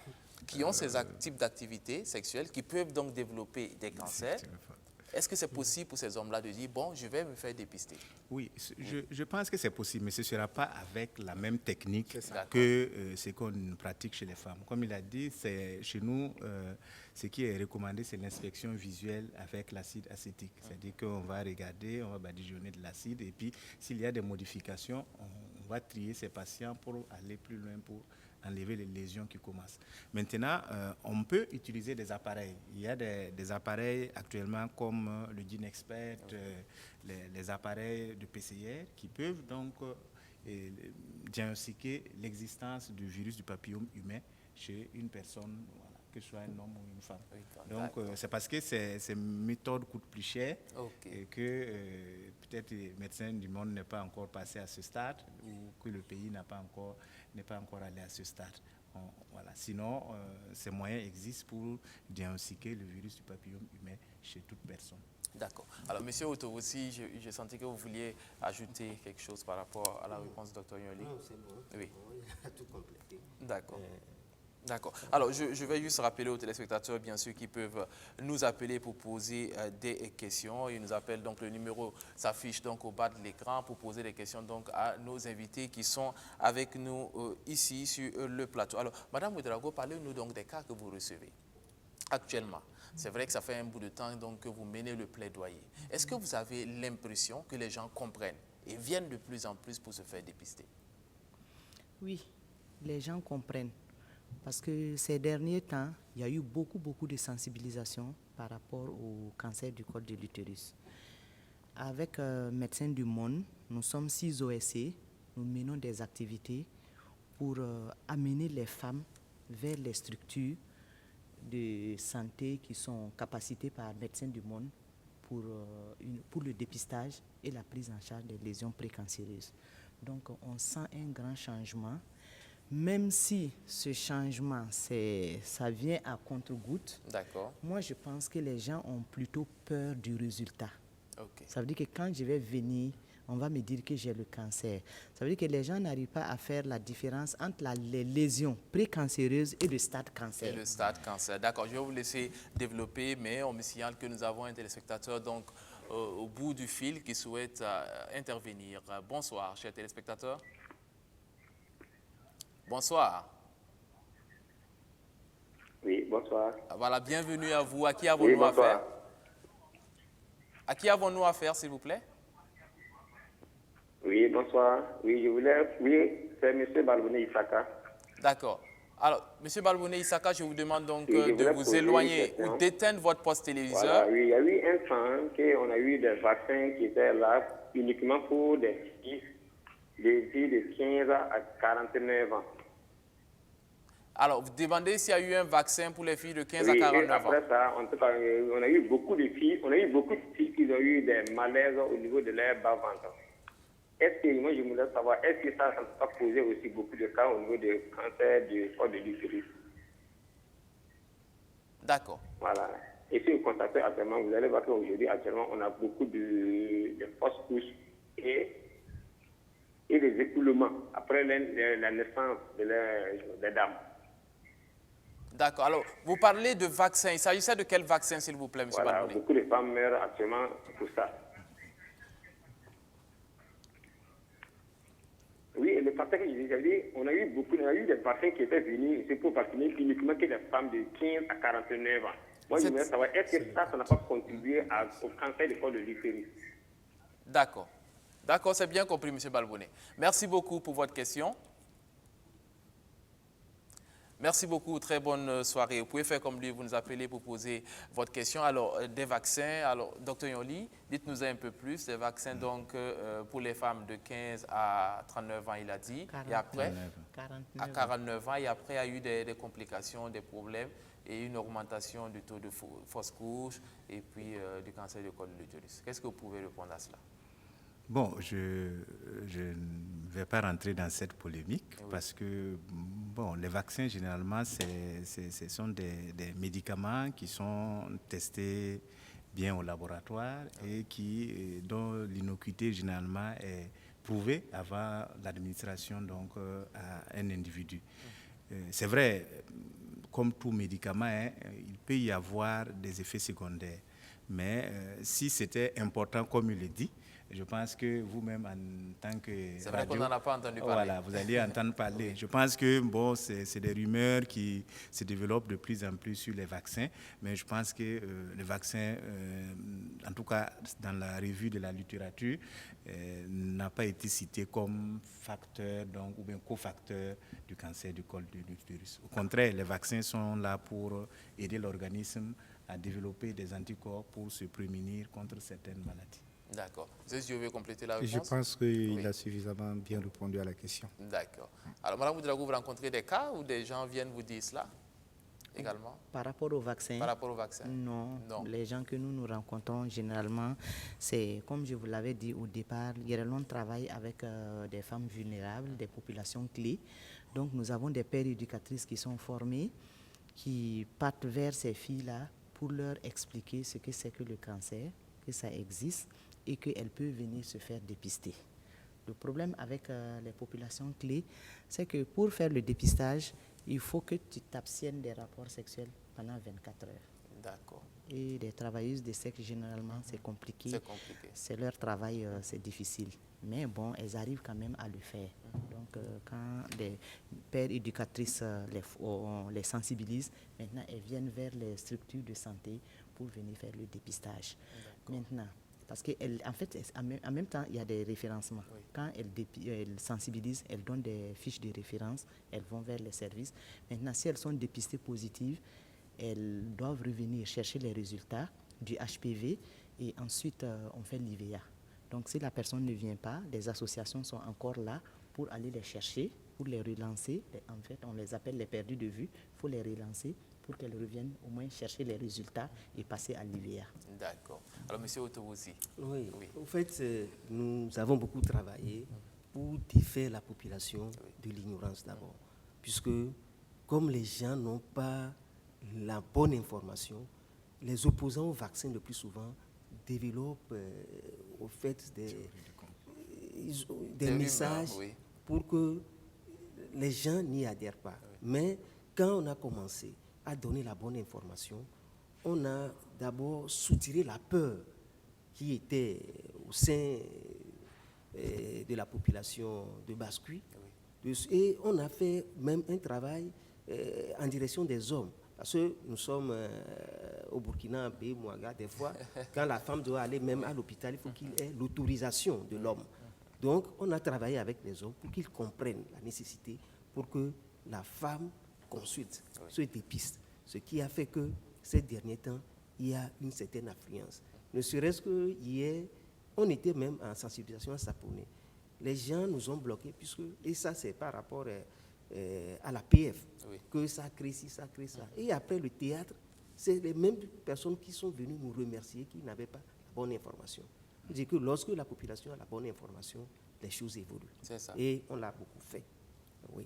qui ont ces types d'activités sexuelles, qui peuvent donc développer des cancers? Est-ce que c'est possible pour ces hommes-là de dire, bon, je vais me faire dépister? Oui, je pense que c'est possible, mais ce ne sera pas avec la même technique D'accord. que ce qu'on pratique chez les femmes. Comme il a dit, chez nous, ce qui est recommandé, c'est l'inspection visuelle avec l'acide acétique. C'est-à-dire qu'on va regarder, on va badigeonner de l'acide, et puis s'il y a des modifications, on va trier ces patients pour aller plus loin, pour enlever les lésions qui commencent. Maintenant, on peut utiliser des appareils. Il y a des appareils actuellement comme le Genexpert, les appareils de PCR qui peuvent donc diagnostiquer l'existence du virus du papillome humain chez une personne que ce soit un homme ou une femme. Oui, Donc, d'accord. c'est parce que ces méthodes coûtent plus cher Ok. et que peut-être les médecins du monde n'est pas encore passé à ce stade ou que le pays n'est pas encore allé à ce stade. Voilà. Sinon, ces moyens existent pour diagnostiquer le virus du papillome humain chez toute personne. D'accord. Alors, Monsieur Otto, aussi, je sentais que vous vouliez ajouter quelque chose par rapport à la réponse du Dr Yoli. Non, c'est bon. Oui. On a tout complété. D'accord. D'accord. Alors, je vais juste rappeler aux téléspectateurs, bien sûr, qui peuvent nous appeler pour poser des questions. Ils nous appellent, donc le numéro s'affiche donc au bas de l'écran pour poser des questions donc à nos invités qui sont avec nous ici sur le plateau. Alors, Madame Ouedraogo, parlez-nous donc des cas que vous recevez actuellement. C'est vrai que ça fait un bout de temps donc, que vous menez le plaidoyer. Est-ce que vous avez l'impression que les gens comprennent et viennent de plus en plus pour se faire dépister? Oui, les gens comprennent. Parce que ces derniers temps, il y a eu beaucoup de sensibilisation par rapport au cancer du col de l'utérus. Avec Médecins du Monde, nous sommes 6 OSC, nous menons des activités pour amener les femmes vers les structures de santé qui sont capacitées par Médecins du Monde pour le dépistage et la prise en charge des lésions précancéreuses. Donc on sent un grand changement. Même si ce changement, ça vient à compte-gouttes, moi je pense que les gens ont plutôt peur du résultat. Okay. Ça veut dire que quand je vais venir, on va me dire que j'ai le cancer. Ça veut dire que les gens n'arrivent pas à faire la différence entre les lésions précancéreuses et le stade cancer. Et le stade cancer. D'accord, je vais vous laisser développer, mais on me signale que nous avons un téléspectateur donc, au bout du fil qui souhaite intervenir. Bonsoir, chers téléspectateurs. Bonsoir. Oui, bonsoir. Voilà, bienvenue à vous. À qui avons-nous affaire? À qui avons-nous affaire, s'il vous plaît? Oui, bonsoir. Oui, c'est M. Balbouné Issaka. D'accord. Alors, M. Balbouné Issaka, je vous demande donc de vous éloigner ou d'éteindre votre poste téléviseur. Voilà, oui, il y a eu un temps qu'on a eu des vaccins qui étaient là uniquement pour des filles de 15 à 49 ans. Alors, vous demandez s'il y a eu un vaccin pour les filles de 15 à Oui, 49 ans. après ça, on a eu beaucoup de filles qui ont eu des malaises au niveau de leur bas-ventre. Est-ce que, moi je voulais savoir, est-ce que ça ne peut pas poser aussi beaucoup de cas au niveau du cancer du col de l'utérus? D'accord. Voilà. Et si vous constatez actuellement, vous allez voir qu'aujourd'hui, actuellement, on a beaucoup de fausses couches et des écoulements après la naissance des dames. D'accord. Alors, vous parlez de vaccin. Il s'agissait de quel vaccin, s'il vous plaît, M. Voilà, Balbouné? beaucoup de femmes meurent actuellement pour ça. Oui, et le vaccin que je disais, on a eu des vaccins qui étaient venus, c'est pour vacciner uniquement que les femmes de 15 à 49 ans. Moi, je voudrais savoir, est-ce que ça n'a pas contribué au cancer du col de l'utérus? D'accord. D'accord, c'est bien compris, M. Balbouné. Merci beaucoup pour votre question. Merci beaucoup, très bonne soirée. Vous pouvez faire comme lui, vous nous appelez pour poser votre question. Alors, des vaccins, alors, Dr Yoli, dites-nous un peu plus. Des vaccins donc pour les femmes de 15 à 39 ans, il a dit. 49. Et après, 49 à 49 ans, et après, il y a eu des complications, des problèmes et une augmentation du taux de fausse couche et puis du cancer du col de l'utérus. Qu'est-ce que vous pouvez répondre à cela? Bon, je ne vais pas rentrer dans cette polémique parce que bon, les vaccins, généralement, ce sont des médicaments qui sont testés bien au laboratoire et dont l'innocuité, généralement, est prouvée avant l'administration donc, à un individu. C'est vrai, comme tout médicament, il peut y avoir des effets secondaires. Mais si c'était important, comme il le dit, je pense que vous-même, en tant que c'est vrai qu'on n'en a pas entendu parler. Voilà, vous allez entendre parler. Oui. Je pense que bon, c'est des rumeurs qui se développent de plus en plus sur les vaccins, mais je pense que les vaccins, en tout cas dans la revue de la littérature, n'a pas été cité comme facteur donc, ou bien cofacteur du cancer du col de l'utérus. Au contraire, les vaccins sont là pour aider l'organisme à développer des anticorps pour se prémunir contre certaines maladies. D'accord. Je vais compléter la réponse. Je pense qu'il a suffisamment bien répondu à la question. D'accord. Alors, Mme Ouedraogo, vous rencontrez des cas où des gens viennent vous dire cela? également? Par rapport au vaccin? Par rapport au vaccin? Non. Non. Les gens que nous rencontrons généralement, c'est comme je vous l'avais dit au départ, Guérelon travaille avec des femmes vulnérables, des populations clés. Donc nous avons des pères éducatrices qui sont formés, qui partent vers ces filles-là pour leur expliquer ce que c'est que le cancer, que ça existe et qu'elles peuvent venir se faire dépister. Le problème avec les populations clés, c'est que pour faire le dépistage, il faut que tu t'abstiennes des rapports sexuels pendant 24 heures. D'accord. Et les travailleuses de sexe, généralement, c'est compliqué. C'est compliqué. C'est leur travail, c'est difficile. Mais bon, elles arrivent quand même à le faire. Donc, quand les pères éducatrices les sensibilisent, maintenant, elles viennent vers les structures de santé pour venir faire le dépistage. Maintenant, parce qu'en fait, en même temps, il y a des référencements. Oui. Quand elles sensibilisent, elles donnent des fiches de référence, elles vont vers les services. Maintenant, si elles sont dépistées positives, elles doivent revenir chercher les résultats du HPV et ensuite on fait l'IVA. Donc si la personne ne vient pas, les associations sont encore là pour aller les chercher, pour les relancer. En fait, on les appelle les perdus de vue. Il faut les relancer pour qu'elles reviennent au moins chercher les résultats et passer à l'IVA. D'accord. Alors, M. Otowosi. Oui. Oui. En fait, nous avons beaucoup travaillé pour défaire la population de l'ignorance d'abord. Puisque, comme les gens n'ont pas la bonne information, les opposants au vaccin le plus souvent développent au fait des messages pour que les gens n'y adhèrent pas. Mais quand on a commencé à donner la bonne information, on a d'abord soutiré la peur qui était au sein de la population de Basse-Cuit. Et on a fait même un travail en direction des hommes. Parce que nous sommes au Burkina, Mouaga, des fois, quand la femme doit aller même à l'hôpital, il faut qu'il ait l'autorisation de l'homme. Donc, on a travaillé avec les hommes pour qu'ils comprennent la nécessité pour que la femme consulte, se dépiste. Ce qui a fait que ces derniers temps, il y a une certaine affluence. Ne serait-ce que hier, on était même en sensibilisation à Saponé. Les gens nous ont bloqués, et ça c'est par rapport à la PF, que ça crée ci, ça crée ça. Et après le théâtre, c'est les mêmes personnes qui sont venues nous remercier qui n'avaient pas la bonne information. Je dis que lorsque la population a la bonne information, les choses évoluent. C'est ça. Et on l'a beaucoup fait. Oui.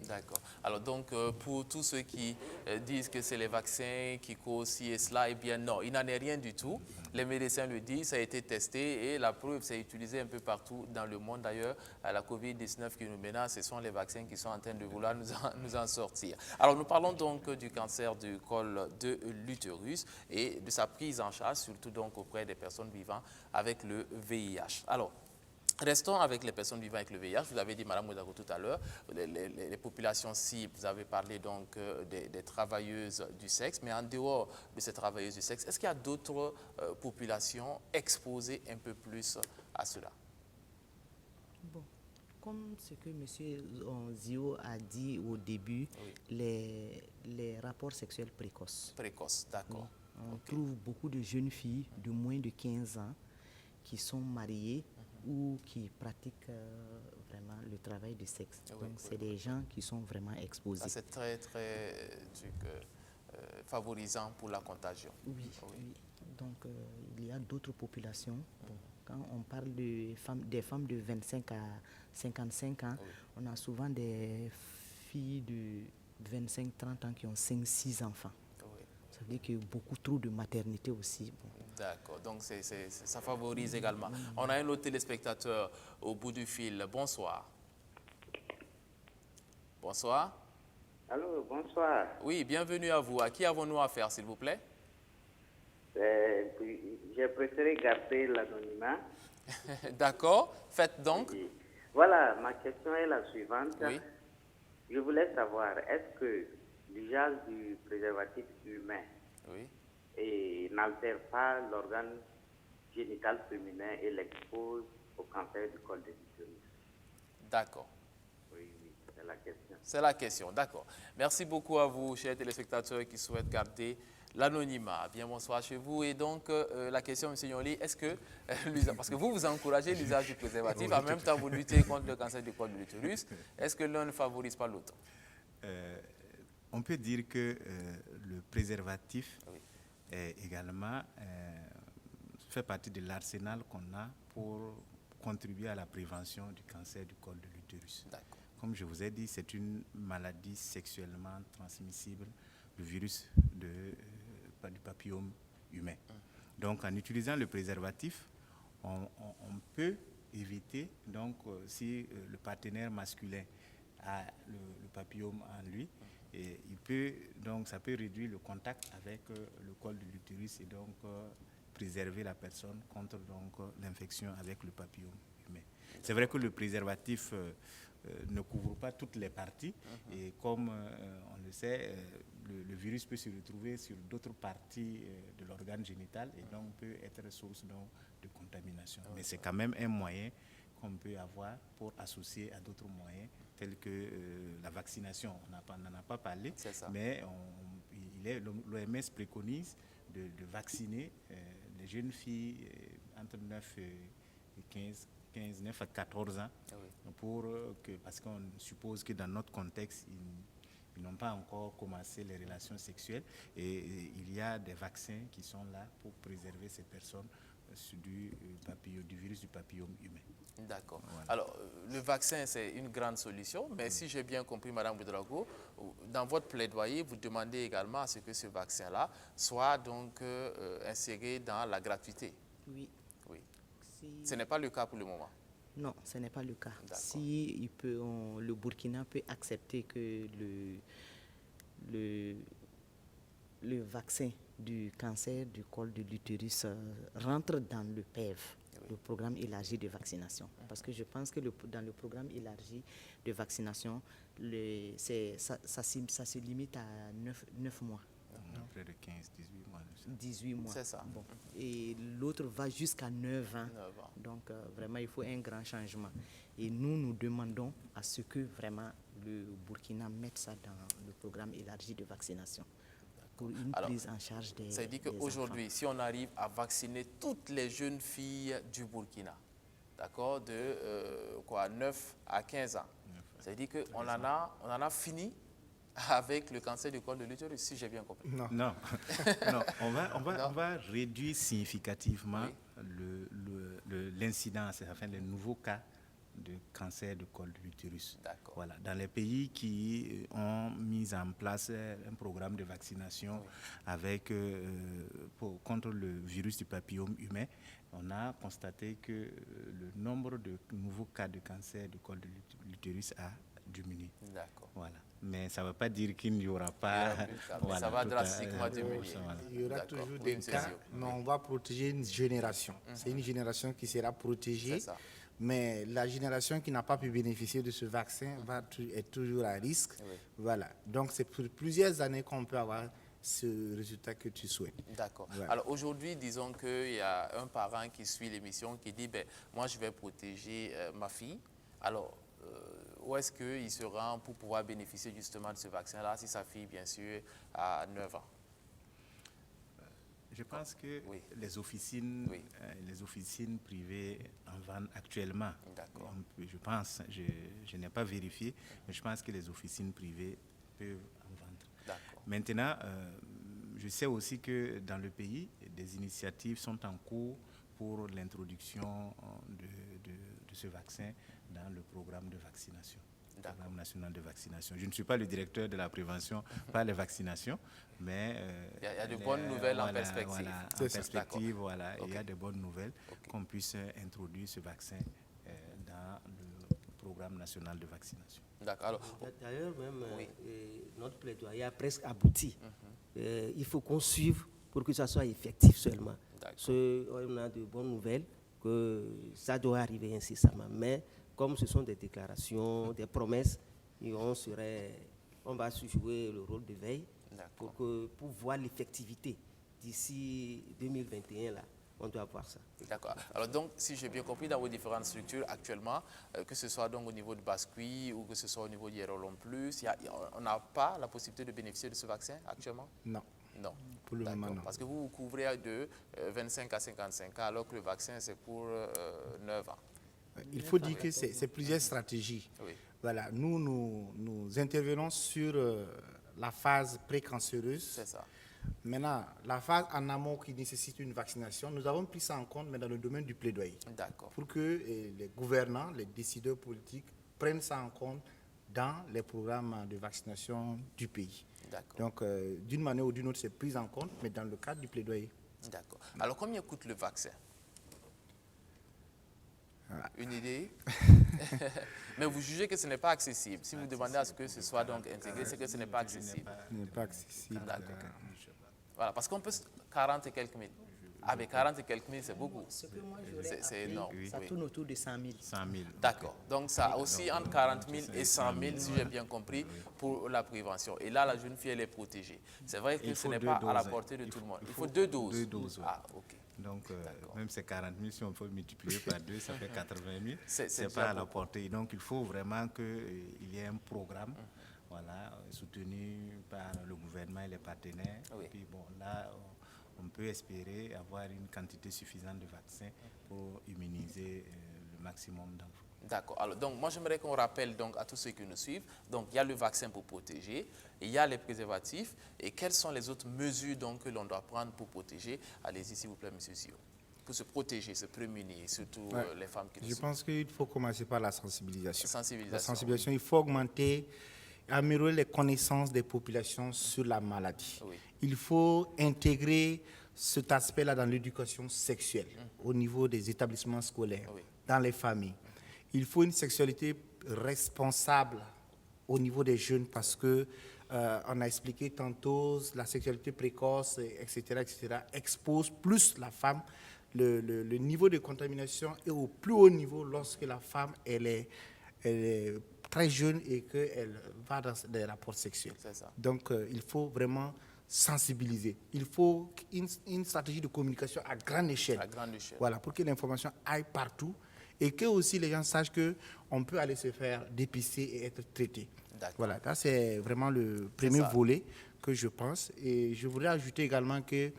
D'accord. Alors donc, pour tous ceux qui disent que c'est les vaccins qui causent ci et cela, eh bien non, il n'en est rien du tout. Les médecins le disent, ça a été testé et la preuve, c'est utilisé un peu partout dans le monde. D'ailleurs, la COVID-19 qui nous menace, ce sont les vaccins qui sont en train de vouloir nous en sortir. Alors nous parlons donc du cancer du col de l'utérus et de sa prise en charge, surtout donc auprès des personnes vivant avec le VIH. Alors, restons avec les personnes vivant avec le VIH. Vous avez dit, Mme Ouedraogo, tout à l'heure, les populations cibles, vous avez parlé donc des travailleuses du sexe, mais en dehors de ces travailleuses du sexe, est-ce qu'il y a d'autres populations exposées un peu plus à cela? Bon, comme ce que M. Zio a dit au début, les rapports sexuels précoces. Précoces, d'accord. Oui. On trouve beaucoup de jeunes filles de moins de 15 ans qui sont mariées ou qui pratiquent vraiment le travail du sexe. Donc, c'est des gens qui sont vraiment exposés. Ah, c'est très, très favorisant pour la contagion. Oui. Donc, il y a d'autres populations. Bon, quand on parle des femmes de 25 à 55 ans, on a souvent des filles de 25-30 ans qui ont 5-6 enfants. Ça veut dire qu'il y a beaucoup trop de maternité aussi. Bon. D'accord, donc ça favorise également. On a un autre téléspectateur au bout du fil. Bonsoir. Bonsoir. Allô, bonsoir. Oui, bienvenue à vous. À qui avons-nous affaire, s'il vous plaît? J'ai préféré garder l'anonymat. D'accord, faites donc. Voilà, ma question est la suivante. Oui. Je voulais savoir, est-ce que l'usage du préservatif humain n'altère pas l'organe génital féminin et l'expose au cancer du col de l'utérus? D'accord. Oui, c'est la question. C'est la question, d'accord. Merci beaucoup à vous, chers téléspectateurs qui souhaitent garder l'anonymat. Bien, bonsoir chez vous. Et donc, la question, M. Nyoli, est-ce que, parce que vous encouragez l'usage du préservatif, en même temps vous luttez contre le cancer du col de l'utérus, est-ce que l'un ne favorise pas l'autre? On peut dire que le préservatif Oui. est également fait partie de l'arsenal qu'on a pour contribuer à la prévention du cancer du col de l'utérus. D'accord. Comme je vous ai dit, c'est une maladie sexuellement transmissible, le virus du papillome humain. Donc, en utilisant le préservatif, on peut éviter, donc, si le partenaire masculin a le papillome en lui, et ça peut réduire le contact avec le col de l'utérus et donc préserver la personne contre l'infection avec le papillome humain. C'est vrai que le préservatif ne couvre pas toutes les parties et comme on le sait, le virus peut se retrouver sur d'autres parties de l'organe génital et donc peut être source de contamination. Mais c'est quand même un moyen qu'on peut avoir pour associer à d'autres moyens tels que la vaccination. On n'en a pas parlé, mais l'OMS préconise de vacciner les jeunes filles entre 9 et 9 à 14 ans, parce qu'on suppose que dans notre contexte, ils n'ont pas encore commencé les relations sexuelles et il y a des vaccins qui sont là pour préserver ces personnes du virus du papillome humain. D'accord. Voilà. Alors, le vaccin, c'est une grande solution, mais si j'ai bien compris, Madame Ouédraogo, dans votre plaidoyer, vous demandez également à ce que ce vaccin-là soit donc inséré dans la gratuité. Oui. Oui. Ce n'est pas le cas pour le moment. Non, ce n'est pas le cas. Si le Burkina peut accepter que le vaccin du cancer du col de l'utérus rentre dans le PEV, le programme élargi de vaccination. Parce que je pense que dans le programme élargi de vaccination, ça se limite à 9 mois. Près de 15, 18 mois. 18 mois. C'est ça. Bon. Et l'autre va jusqu'à 9 ans. 9 ans. Donc, vraiment, il faut un grand changement. Et nous demandons à ce que vraiment le Burkina mette ça dans le programme élargi de vaccination pour une prise en charge des Ça veut dire qu'aujourd'hui, si on arrive à vacciner toutes les jeunes filles du Burkina, d'accord, de 9 à 15 ans, ça veut dire qu'on en a fini avec le cancer du col de l'utérus, si j'ai bien compris. Non. Non, on va réduire significativement l'incidence, enfin les nouveaux cas de cancer du col de l'utérus. Voilà. Dans les pays qui ont mis en place un programme de vaccination contre le virus du papillome humain, on a constaté que le nombre de nouveaux cas de cancer du col de l'utérus a diminué. D'accord. Voilà. Mais ça ne veut pas dire qu'il n'y aura pas... Voilà, ça va drastiquement diminuer. Il y aura toujours des cas, mais on va protéger une génération. C'est une génération qui sera protégée. Mais la génération qui n'a pas pu bénéficier de ce vaccin est toujours à risque. Oui. Voilà. Donc, c'est pour plusieurs années qu'on peut avoir ce résultat que tu souhaites. D'accord. Voilà. Alors, aujourd'hui, disons qu'il y a un parent qui suit l'émission qui dit, moi, je vais protéger ma fille. Alors, où est-ce qu'il se rend pour pouvoir bénéficier justement de ce vaccin-là, si sa fille, bien sûr, a 9 ans? Je pense que les officines privées en vendent actuellement. Je pense, je n'ai pas vérifié, mais je pense que les officines privées peuvent en vendre. Maintenant, je sais aussi que dans le pays, des initiatives sont en cours pour l'introduction de ce vaccin dans le programme de vaccination. Programme national de vaccination. Je ne suis pas le directeur de la prévention par les vaccinations, mais... il y a de bonnes nouvelles en perspective. Voilà, en perspective, voilà, il y a de bonnes nouvelles qu'on puisse introduire ce vaccin dans le programme national de vaccination. D'accord. D'ailleurs, même notre plaidoyer a presque abouti. Il faut qu'on suive pour que ça soit effectif seulement. On a de bonnes nouvelles que ça doit arriver incessamment, mais comme ce sont des déclarations, des promesses, on va jouer le rôle de veille pour voir l'effectivité. D'ici 2021, là, on doit voir ça. D'accord. Alors donc, si j'ai bien compris, dans vos différentes structures actuellement, que ce soit donc au niveau de Bascuit ou que ce soit au niveau d'Hierolon Plus, on n'a pas la possibilité de bénéficier de ce vaccin actuellement? Non. Non. Pour le moment, non. Parce que vous couvrez de 25 à 55 ans, alors que le vaccin, c'est pour 9 ans. Il faut dire que c'est plusieurs stratégies. Voilà, nous intervenons sur la phase précancéreuse. C'est ça. Maintenant, la phase en amont qui nécessite une vaccination, nous avons pris ça en compte, mais dans le domaine du plaidoyer. D'accord. Pour que les gouvernants, les décideurs politiques prennent ça en compte dans les programmes de vaccination du pays. D'accord. Donc, d'une manière ou d'une autre, c'est pris en compte, mais dans le cadre du plaidoyer. D'accord. Alors, combien coûte le vaccin? Une idée? Mais vous jugez que ce n'est pas accessible. Si vous demandez à ce que ce soit donc intégré, c'est que ce n'est pas accessible. Ce n'est pas accessible. D'accord. Voilà, parce qu'on peut 40 et quelques mille. Ah, mais 40 et quelques mille, c'est beaucoup. Ce que moi j'aurais C'est appris, énorme. ça Oui. tourne autour de 100 000. 100 000. D'accord. Donc, ça aussi entre 40 000 et 100 000, si j'ai bien compris, pour la prévention. Et là, la jeune fille, elle est protégée. C'est vrai que Il ce faut n'est 2 pas à la doses. portée de tout le monde. Il faut 2 doses. 2 doses, oui. Ah, OK. Donc, même ces 40 000, si on peut multiplier par 2, ça fait 80 000. C'est C'est déjà pas à la beaucoup. portée. Donc, il faut vraiment qu'il y ait un programme voilà, soutenu par le gouvernement et les partenaires. Oui. Et puis, bon, là, on peut espérer avoir une quantité suffisante de vaccins pour immuniser le maximum d'enfants. D'accord. Alors, donc, moi, j'aimerais qu'on rappelle donc, à tous ceux qui nous suivent. Donc, il y a le vaccin pour protéger, il y a les préservatifs. Et quelles sont les autres mesures donc, que l'on doit prendre pour protéger? Allez-y, s'il vous plaît, monsieur Sio. Pour se protéger, se prémunir, surtout Ouais. les femmes qui nous Je suivent. pense qu'il faut commencer par la sensibilisation. Sensibilisation. La sensibilisation, il faut augmenter, améliorer les connaissances des populations sur la maladie. Oui. Il faut intégrer cet aspect-là dans l'éducation sexuelle, au niveau des établissements scolaires, Oui. dans les familles. Il faut une sexualité responsable au niveau des jeunes parce que on a expliqué tantôt la sexualité précoce, etc., expose plus la femme. Le niveau de contamination est au plus haut niveau lorsque la femme elle est très jeune et qu'elle va dans des rapports sexuels. C'est ça. Donc il faut vraiment sensibiliser. Il faut une stratégie de communication à grande échelle. À grande échelle. Voilà, pour que l'information aille partout et que aussi les gens sachent qu'on peut aller se faire dépister et être traité. D'accord. Voilà, ça c'est vraiment le premier ça. volet que je pense. Et je voudrais ajouter également que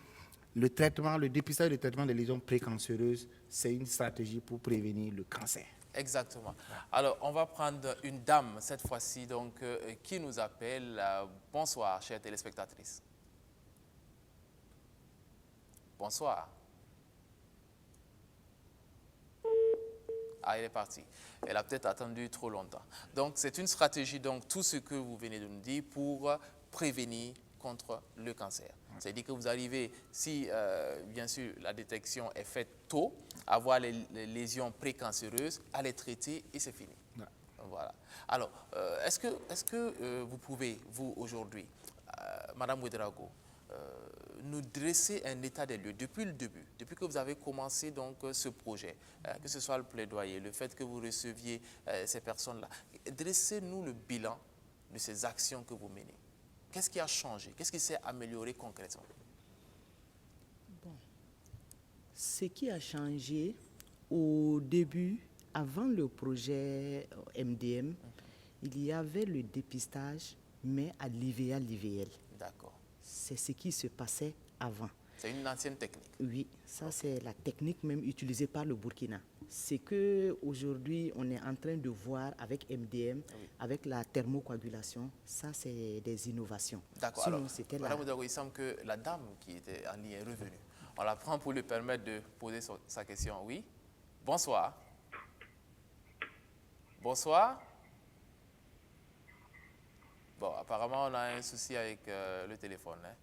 le traitement, le dépistage et le traitement des lésions précancéreuses, c'est une stratégie pour prévenir le cancer. Exactement. Alors, on va prendre une dame, cette fois-ci, donc, qui nous appelle. Bonsoir, chère téléspectatrice. Bonsoir. Ah, elle est partie. Elle a peut-être attendu trop longtemps. Donc, c'est une stratégie, donc, tout ce que vous venez de nous dire pour prévenir contre le cancer. C'est-à-dire que vous arrivez, si bien sûr la détection est faite tôt, à voir les lésions précancéreuses, à les traiter et c'est fini. Ouais. Voilà. Alors, est-ce que vous pouvez, vous aujourd'hui, Madame Ouedraogo, nous dresser un état des lieux depuis le début, depuis que vous avez commencé donc ce projet, que ce soit le plaidoyer, le fait que vous receviez ces personnes-là, dressez-nous le bilan de ces actions que vous menez. Qu'est-ce qui a changé? Qu'est-ce qui s'est amélioré concrètement? Ce qui a changé au début, avant le projet MDM, il y avait le dépistage, mais à l'IVA-l'IVL. D'accord. C'est ce qui se passait avant. C'est une ancienne technique. Oui, ça c'est la technique même utilisée par le Burkina. C'est que aujourd'hui on est en train de voir avec MDM, avec la thermocoagulation, ça c'est des innovations. D'accord. Sinon, Alors, c'était Madame Ouedraogo, il semble que la dame qui était en ligne est revenue. On la prend pour lui permettre de poser sa question. Oui. Bonsoir. Bonsoir. Bon, apparemment, on a un souci avec le téléphone. Hein.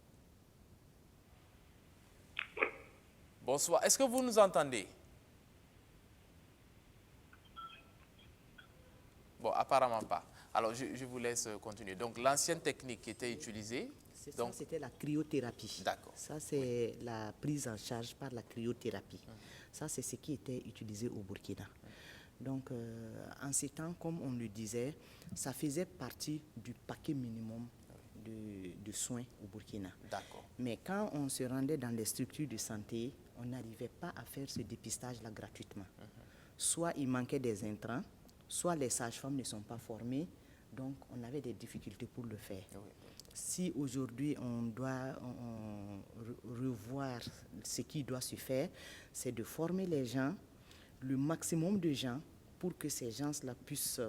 Bonsoir. Est-ce que vous nous entendez? Bon, apparemment pas. Alors, je vous laisse continuer. Donc, l'ancienne technique qui était utilisée, C'est donc, ça, c'était la cryothérapie. D'accord. Ça, c'est la prise en charge par la cryothérapie. Ça, c'est ce qui était utilisé au Burkina. Donc, en ces temps, comme on le disait, ça faisait partie du paquet minimum de soins au Burkina. d'accord. Mais quand on se rendait dans les structures de santé, on n'arrivait pas à faire ce dépistage-là gratuitement. Soit il manquait des intrants, soit les sages-femmes ne sont pas formées, donc on avait des difficultés pour le faire. Si aujourd'hui on doit revoir ce qui doit se faire, c'est de former les gens, le maximum de gens, pour que ces gens-là puissent,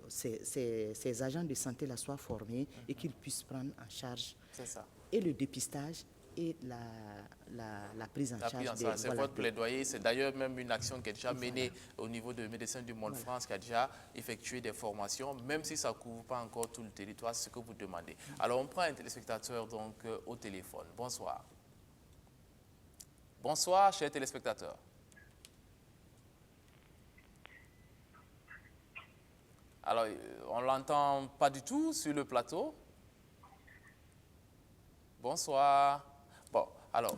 ces agents de santé-là soient formés et qu'ils puissent prendre en charge C'est ça. et le dépistage et la prise en La charge. prise en charge, c'est voilà, votre plaidoyer. C'est d'ailleurs même une action qui est déjà menée au niveau de Médecins du Monde France, qui a déjà effectué des formations, même si ça ne couvre pas encore tout le territoire, c'est ce que vous demandez. Alors, on prend un téléspectateur donc, au téléphone. Bonsoir. Bonsoir, chers téléspectateurs. Alors, on ne l'entend pas du tout sur le plateau. Bonsoir. Bon, alors,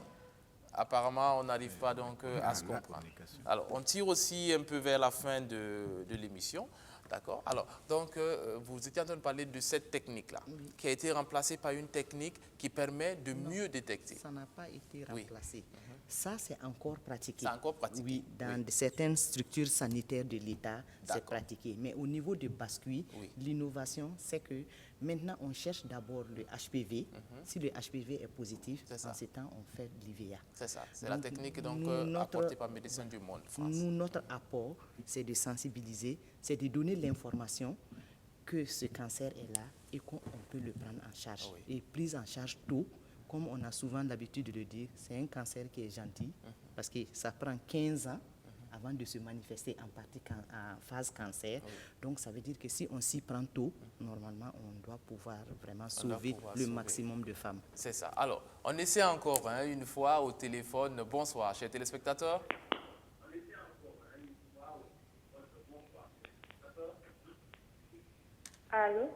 apparemment, on n'arrive pas donc à se comprendre. Alors, on tire aussi un peu vers la fin de l'émission. D'accord. Alors, donc, vous étiez en train de parler de cette technique-là, qui a été remplacée par une technique qui permet de mieux détecter. Ça n'a pas été Oui. remplacé. Ça, c'est encore pratiqué. C'est encore pratiqué. Oui, dans certaines structures sanitaires de l'État, c'est D'accord. pratiqué. Mais au niveau de Bascui, Oui. l'innovation, c'est que maintenant, on cherche d'abord le HPV. Si le HPV est positif, C'est ça. en ce temps, on fait de l'IVA. C'est ça. C'est la Donc, technique donc, nous, apportée par Médecins du Monde France. Nous, notre apport, c'est de sensibiliser, c'est de donner l'information que ce cancer est là et qu'on peut le prendre en charge. Oui. Et prise en charge tôt, comme on a souvent l'habitude de le dire, c'est un cancer qui est gentil parce que ça prend 15 ans avant de se manifester en partie en phase cancer. Donc ça veut dire que si on s'y prend tôt, normalement on doit pouvoir vraiment sauver pouvoir le sauver. maximum de femmes. C'est ça. Alors, on essaie encore une fois au téléphone. Bonsoir, chers téléspectateurs. Allô?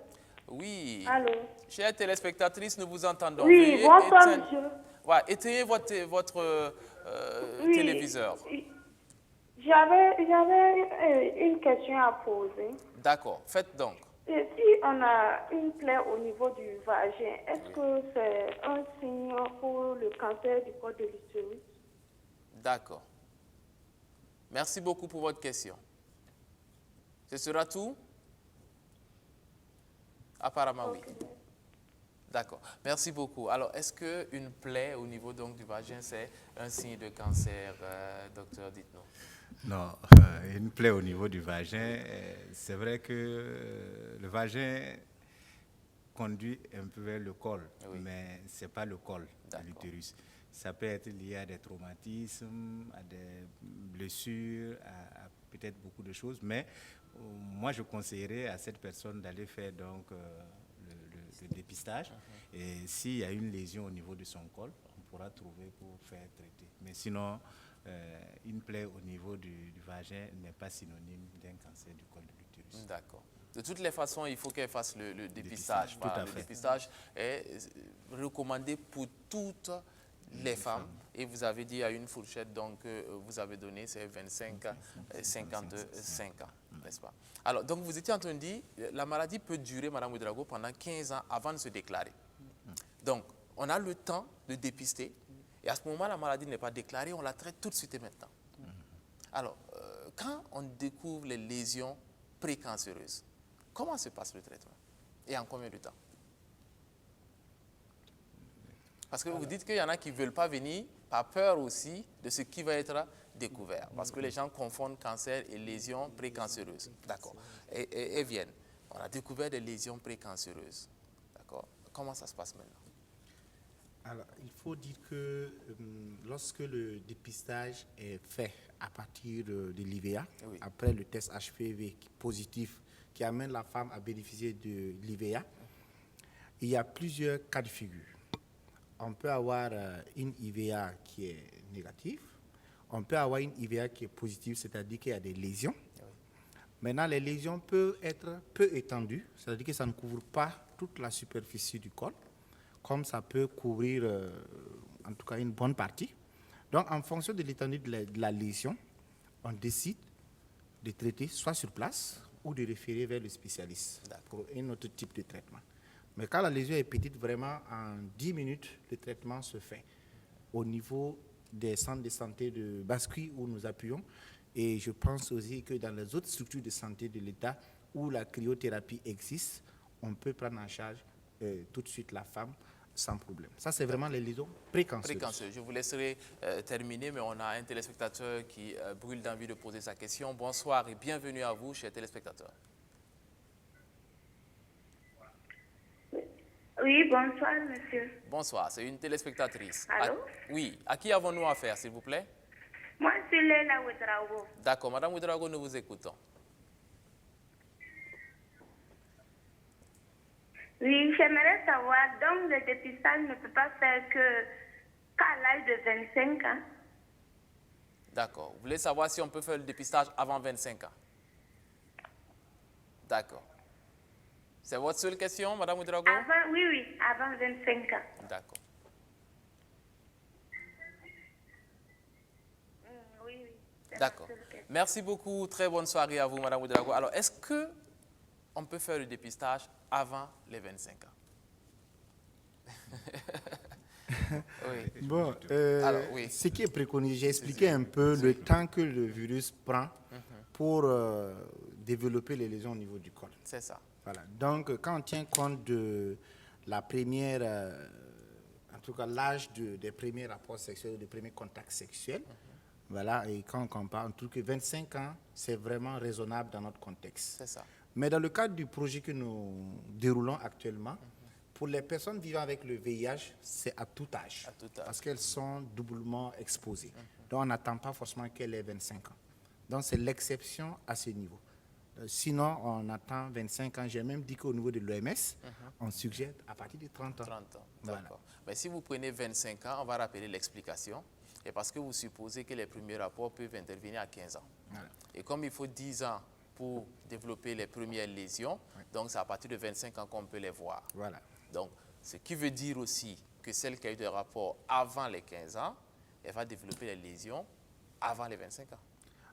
Oui. Allô? Chères téléspectatrices, nous vous entendons. Oui, Veuillez bonsoir, éteindre- monsieur. Ouais, éteignez votre Oui. téléviseur. J'avais une question à poser. D'accord, faites donc. Et si on a une plaie au niveau du vagin, est-ce que c'est un signe pour le cancer du col de l'utérus? D'accord. Merci beaucoup pour votre question. Ce sera tout? Apparemment, oui. D'accord. Merci beaucoup. Alors, est-ce qu'une plaie au niveau donc, du vagin, c'est un signe de cancer, docteur? Dites-nous. Non, une plaie au niveau du vagin, c'est vrai que le vagin conduit un peu vers le col, Oui. mais ce n'est pas le col de D'accord. l'utérus. Ça peut être lié à des traumatismes, à des blessures, à peut-être beaucoup de choses, mais moi je conseillerais à cette personne d'aller faire donc le dépistage et s'il y a une lésion au niveau de son col, on pourra trouver pour faire traiter. Mais sinon, une plaie au niveau du vagin n'est pas synonyme d'un cancer du col de l'utérus. D'accord. De toutes les façons, il faut qu'elle fasse le dépistage. tout à Le fait. dépistage est recommandé pour toutes les femmes. Et vous avez dit à une fourchette donc, que vous avez donné, c'est 25 à 55 ans, n'est-ce pas? Alors, donc vous étiez en train de dire, la maladie peut durer, Madame Ouedraogo, pendant 15 ans avant de se déclarer. Donc, on a le temps de dépister. Et à ce moment, la maladie n'est pas déclarée, on la traite tout de suite et maintenant. Alors, quand on découvre les lésions précancéreuses, comment se passe le traitement? Et en combien de temps? Parce que vous dites qu'il y en a qui ne veulent pas venir par peur aussi de ce qui va être découvert. Parce que les gens confondent cancer et lésions précancéreuses. D'accord. Et viennent. On a découvert des lésions précancéreuses. D'accord. Comment ça se passe maintenant? Alors, il faut dire que lorsque le dépistage est fait à partir de l'IVA, Oui. après le test HPV positif qui amène la femme à bénéficier de l'IVA, il y a plusieurs cas de figure. On peut avoir une IVA qui est négative, on peut avoir une IVA qui est positive, c'est-à-dire qu'il y a des lésions. Maintenant, les lésions peuvent être peu étendues, c'est-à-dire que ça ne couvre pas toute la superficie du col, comme ça peut couvrir en tout cas une bonne partie. Donc, en fonction de l'étendue de la lésion, on décide de traiter soit sur place ou de référer vers le spécialiste pour un autre type de traitement. Mais quand la lésion est petite, vraiment, en 10 minutes, le traitement se fait au niveau des centres de santé de Bascui où nous appuyons. Et je pense aussi que dans les autres structures de santé de l'État où la cryothérapie existe, on peut prendre en charge tout de suite la femme sans problème. Ça, c'est vraiment les lésions précancéreuses. Précanceuses. Je vous laisserai terminer, mais on a un téléspectateur qui brûle d'envie de poser sa question. Bonsoir et bienvenue à vous, chers téléspectateurs. Oui, bonsoir, monsieur. Bonsoir, c'est une téléspectatrice. Allô? Oui, à qui avons-nous affaire, s'il vous plaît? Moi, c'est Léla Ouedraogo. D'accord, Madame Ouedraogo, nous vous écoutons. Oui, j'aimerais savoir, donc le dépistage ne peut pas faire qu'à l'âge de 25 ans. D'accord. Vous voulez savoir si on peut faire le dépistage avant 25 ans? D'accord. C'est votre seule question, Madame Ouedraogo? Oui, avant 25 ans. D'accord. Oui. D'accord. Merci beaucoup. Très bonne soirée à vous, Madame Ouedraogo. Alors, est-ce qu'on peut faire le dépistage avant les 25 ans? Oui. Bon, Alors, oui. ce qui est préconisé, j'ai expliqué un peu le temps que le virus prend pour développer les lésions au niveau du col. C'est ça. Voilà. Donc, quand on tient compte de la première, en tout cas l'âge des premiers rapports sexuels, des premiers contacts sexuels, voilà, et quand on compare, en tout cas 25 ans, c'est vraiment raisonnable dans notre contexte. C'est ça. Mais dans le cadre du projet que nous déroulons actuellement, pour les personnes vivant avec le VIH, c'est à tout âge. À tout âge. Parce qu'elles sont doublement exposées. Donc, on n'attend pas forcément qu'elles aient 25 ans. Donc, c'est l'exception à ce niveau. Sinon, on attend 25 ans. J'ai même dit qu'au niveau de l'OMS, on suggère à partir de 30 ans. 30 ans, Voilà. d'accord. Mais si vous prenez 25 ans, on va rappeler l'explication. Et parce que vous supposez que les premiers rapports peuvent intervenir à 15 ans. Voilà. Et comme il faut 10 ans pour développer les premières lésions, donc c'est à partir de 25 ans qu'on peut les voir. Voilà. Donc, ce qui veut dire aussi que celle qui a eu des rapports avant les 15 ans, elle va développer les lésions avant les 25 ans.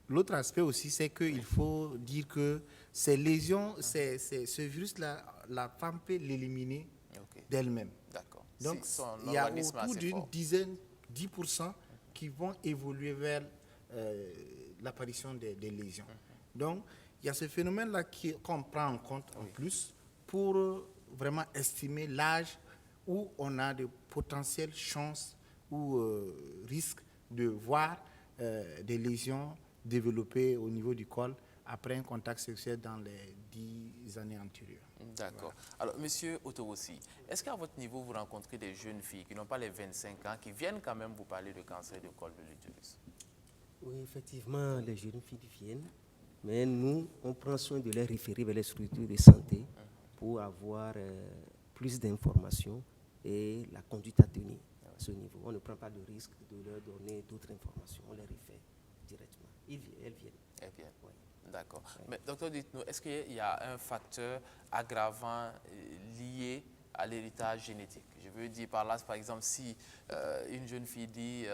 L'autre aspect aussi, c'est qu'il faut dire que ces lésions, ce virus-là, la femme peut l'éliminer d'elle-même. D'accord. Donc, Si son il y a organisme est autour assez d'une fort. dizaine, 10% qui vont évoluer vers l'apparition des lésions. Donc, il y a ce phénomène-là qu'on prend en compte en plus pour vraiment estimer l'âge où on a de potentielles chances ou risques de voir des lésions développées au niveau du col après un contact sexuel dans les 10 années antérieures. D'accord. Alors, Monsieur Otowossi, est-ce qu'à votre niveau, vous rencontrez des jeunes filles qui n'ont pas les 25 ans, qui viennent quand même vous parler de cancer du col de l'utérus? Oui, effectivement, les jeunes filles viennent, mais nous, on prend soin de les référer vers les structures de santé pour avoir plus d'informations et la conduite à tenir à ce niveau. On ne prend pas le risque de leur donner d'autres informations, on les réfère directement. Elles viennent. Elles viennent. Oui. D'accord. Mais docteur, dites-nous, est-ce qu'il y a un facteur aggravant lié à l'héritage génétique? Je veux dire par là, par exemple, si une jeune fille dit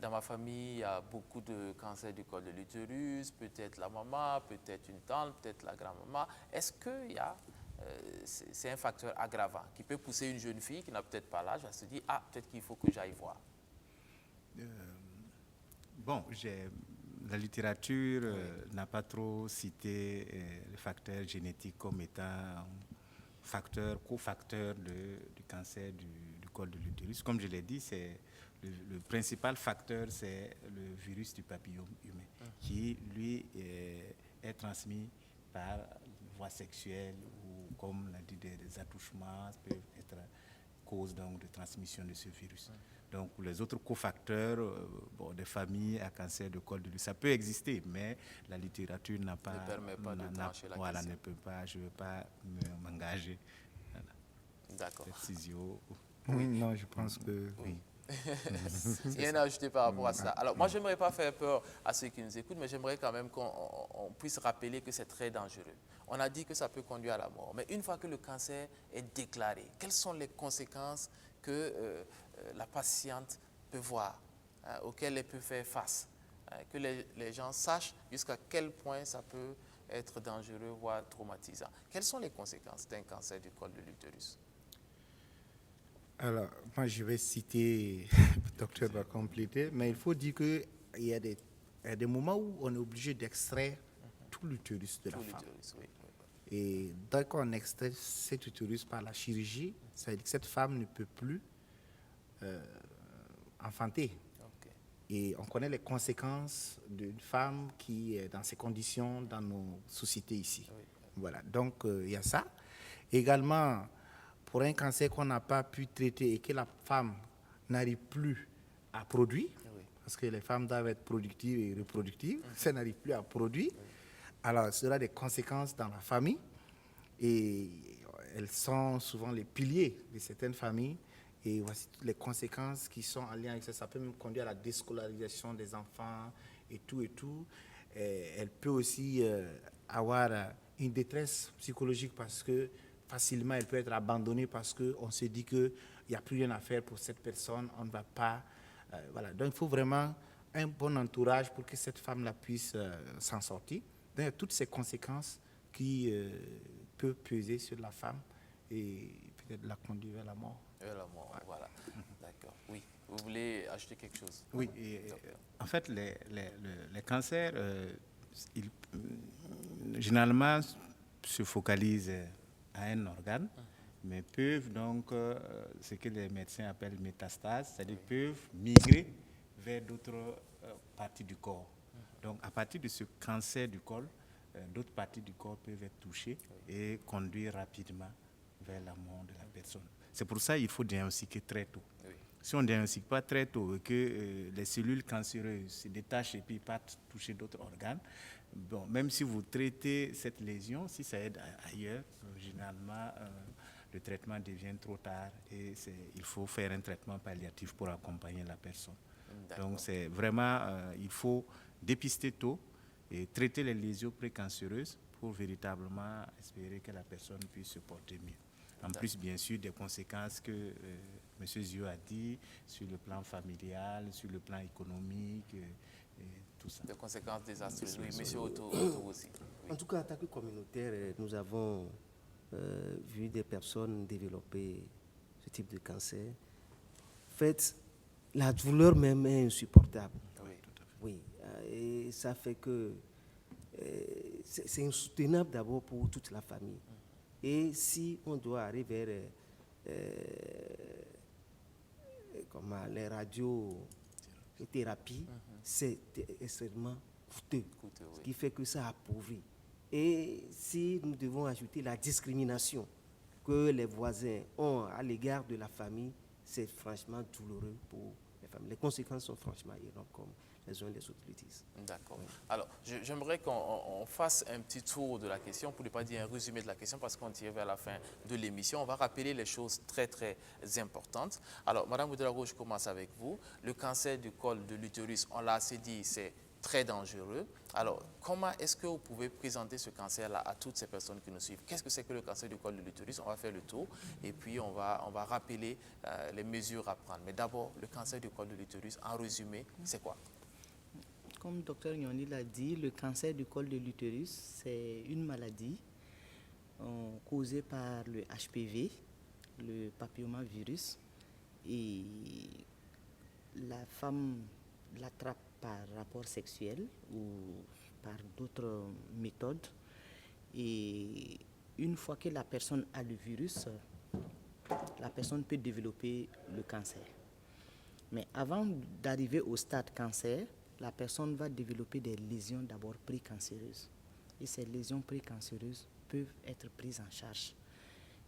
dans ma famille, il y a beaucoup de cancer du col de l'utérus, peut-être la maman, peut-être une tante, peut-être la grand-maman, est-ce qu'il y a c'est un facteur aggravant qui peut pousser une jeune fille qui n'a peut-être pas l'âge à se dire ah, peut-être qu'il faut que j'aille voir? Bon, la littérature n'a pas trop cité le facteur génétique comme étant un facteur, cofacteur du cancer du col de l'utérus. Comme je l'ai dit, c'est le principal facteur, c'est le virus du papillome humain, qui, lui, est transmis par voie sexuelle ou, comme l'a dit, des attouchements peuvent être cause donc, de transmission de ce virus. Donc, les autres cofacteurs, des familles à cancer de col de l'utérus, ça peut exister, mais la littérature n'a pas... Ne permet pas de trancher la question. Ne peut pas, je ne veux pas m'engager. Voilà. D'accord. Oui, non, je pense que... Oui. Rien à ajouter par rapport à cela. Alors, moi, je n'aimerais pas faire peur à ceux qui nous écoutent, mais j'aimerais quand même qu'on puisse rappeler que c'est très dangereux. On a dit que ça peut conduire à la mort. Mais une fois que le cancer est déclaré, quelles sont les conséquences que la patiente peut voir, auxquelles elle peut faire face, que les gens sachent jusqu'à quel point ça peut être dangereux, voire traumatisant. Quelles sont les conséquences d'un cancer du col de l'utérus? Alors, moi, je vais citer, le docteur va compléter, mais il faut dire qu'il y a des moments où on est obligé d'extraire tout l'utérus de la femme. Oui. Et dès qu'on extrait cet utérus par la chirurgie, ça veut dire que cette femme ne peut plus enfanter. Ok. Et on connaît les conséquences d'une femme qui est dans ces conditions dans nos sociétés ici. Oui. Voilà, donc il y a ça. Également, pour un cancer qu'on n'a pas pu traiter et que la femme n'arrive plus à produire, Oui. parce que les femmes doivent être productives et reproductives, ça n'arrive plus à produire, alors ça aura des conséquences dans la famille et elles sont souvent les piliers de certaines familles. Et voici toutes les conséquences qui sont en lien avec ça. Ça peut même conduire à la déscolarisation des enfants et tout et tout. Et elle peut aussi avoir une détresse psychologique parce que facilement elle peut être abandonnée parce qu'on se dit qu'il n'y a plus rien à faire pour cette personne, on ne va pas. Voilà. Donc il faut vraiment un bon entourage pour que cette femme-là puisse s'en sortir. Donc il y a toutes ces conséquences qui peuvent peser sur la femme et peut-être la conduire vers la mort. La mort, voilà. D'accord. Oui. Vous voulez ajouter quelque chose? Oui, en fait, les cancers, généralement, se focalisent à un organe, mais peuvent donc, ce que les médecins appellent métastase, c'est-à-dire peuvent migrer vers d'autres parties du corps. Donc, à partir de ce cancer du col, d'autres parties du corps peuvent être touchées et conduire rapidement vers la mort de la personne. C'est pour ça qu'il faut diagnostiquer très tôt. Oui. Si on ne diagnostique pas très tôt et que les cellules cancéreuses se détachent et puis partent toucher d'autres organes, bon, même si vous traitez cette lésion, si ça aide ailleurs, généralement, le traitement devient trop tard et il faut faire un traitement palliatif pour accompagner la personne. Donc, c'est vraiment, il faut dépister tôt et traiter les lésions précancéreuses pour véritablement espérer que la personne puisse se porter mieux. En plus, bien sûr, des conséquences que M. Zio a dit sur le plan familial, sur le plan économique, et tout ça. Des conséquences désastreuses. Oui, M. Otto aussi. Oui. En tout cas, en tant que communautaire, nous avons vu des personnes développer ce type de cancer. En fait, la douleur même est insupportable. Oui. Oui, et ça fait que c'est insoutenable d'abord pour toute la famille. Et si on doit arriver vers les radiothérapies, c'est extrêmement coûteux, ce qui fait que ça appauvrit. Et si nous devons ajouter la discrimination que les voisins ont à l'égard de la famille, c'est franchement douloureux pour les familles. Les conséquences sont franchement énormes, comme les uns et les autres le disent. D'accord. Alors, j'aimerais qu'on fasse un petit tour de la question, pour ne pas dire un résumé de la question, parce qu'on tire vers la fin de l'émission. On va rappeler les choses très, très importantes. Alors, Madame Ouedraogo, je commence avec vous. Le cancer du col de l'utérus, on l'a assez dit, c'est très dangereux. Alors, comment est-ce que vous pouvez présenter ce cancer-là à toutes ces personnes qui nous suivent? Qu'est-ce que c'est que le cancer du col de l'utérus? On va faire le tour et puis on va rappeler les mesures à prendre. Mais d'abord, le cancer du col de l'utérus, en résumé, c'est quoi? Comme Dr Nyoni l'a dit, le cancer du col de l'utérus, c'est une maladie causée par le HPV, le papillomavirus, et la femme l'attrape par rapport sexuel ou par d'autres méthodes. Et une fois que la personne a le virus, la personne peut développer le cancer. Mais avant d'arriver au stade cancer, la personne va développer des lésions d'abord précancéreuses. Et ces lésions précancéreuses peuvent être prises en charge.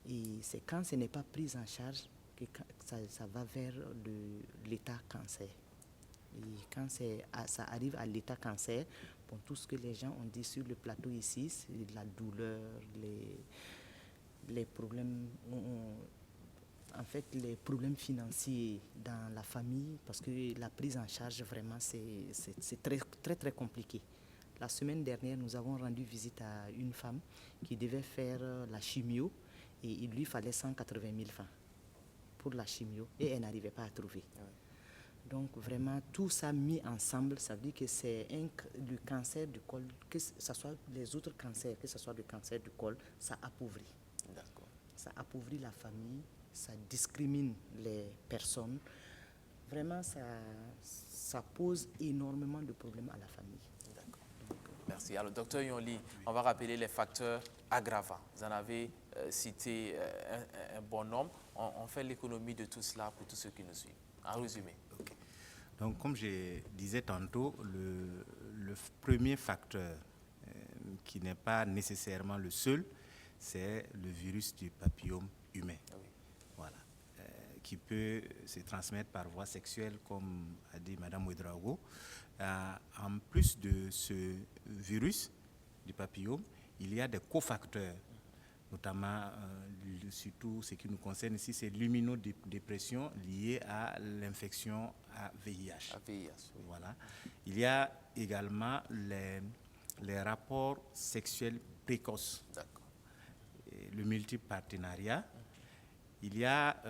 Et c'est quand ce n'est pas pris en charge que ça va vers l'état cancer. Et quand ça arrive à l'état cancer, bon, tout ce que les gens ont dit sur le plateau ici, c'est la douleur, les problèmes, en fait, les problèmes financiers dans la famille, parce que la prise en charge, vraiment, c'est très, très, très compliqué. La semaine dernière, nous avons rendu visite à une femme qui devait faire la chimio et il lui fallait 180 000 francs pour la chimio et elle n'arrivait pas à trouver. Donc vraiment, tout ça mis ensemble, ça veut dire que c'est le cancer du col, que ce soit les autres cancers, que ce soit le cancer du col, ça appauvrit. D'accord. Ça appauvrit la famille, ça discrimine les personnes. Vraiment, ça pose énormément de problèmes à la famille. D'accord. Merci. Alors, docteur Yonli, on va rappeler les facteurs aggravants. Vous en avez cité un bon nombre. On fait l'économie de tout cela pour tous ceux qui nous suivent. En résumé. Okay. Donc, comme je disais tantôt, le premier facteur qui n'est pas nécessairement le seul, c'est le virus du papillome humain. Oui. Voilà. Qui peut se transmettre par voie sexuelle, comme a dit Mme Ouedraogo. En plus de ce virus du papillome, il y a des cofacteurs, notamment, surtout ce qui nous concerne ici, c'est l'immunodépression liée à l'infection à VIH. À VIH, oui. Voilà. Il y a également les rapports sexuels précoces, le multiple partenariat. Il y a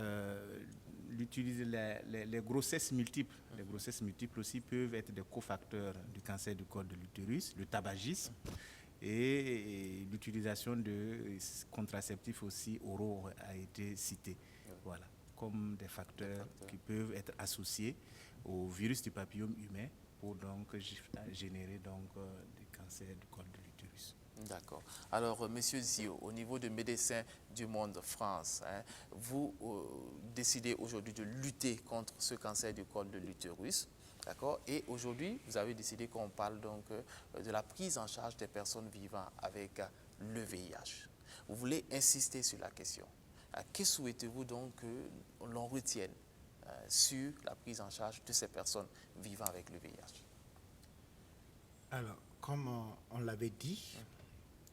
les grossesses multiples. Les grossesses multiples aussi peuvent être des cofacteurs du cancer du col de l'utérus, le tabagisme et l'utilisation de contraceptifs aussi oraux a été cité. Voilà, comme des facteurs qui peuvent être associés au virus du papillome humain pour donc générer donc des cancers du col de l'utérus. D'accord. Alors, Monsieur Zio, au niveau de Médecins du Monde France, vous décidez aujourd'hui de lutter contre ce cancer du col de l'utérus. D'accord. Et aujourd'hui, vous avez décidé qu'on parle donc de la prise en charge des personnes vivant avec le VIH. Vous voulez insister sur la question. Que souhaitez-vous donc que l'on retienne sur la prise en charge de ces personnes vivant avec le VIH? Alors, comme on l'avait dit,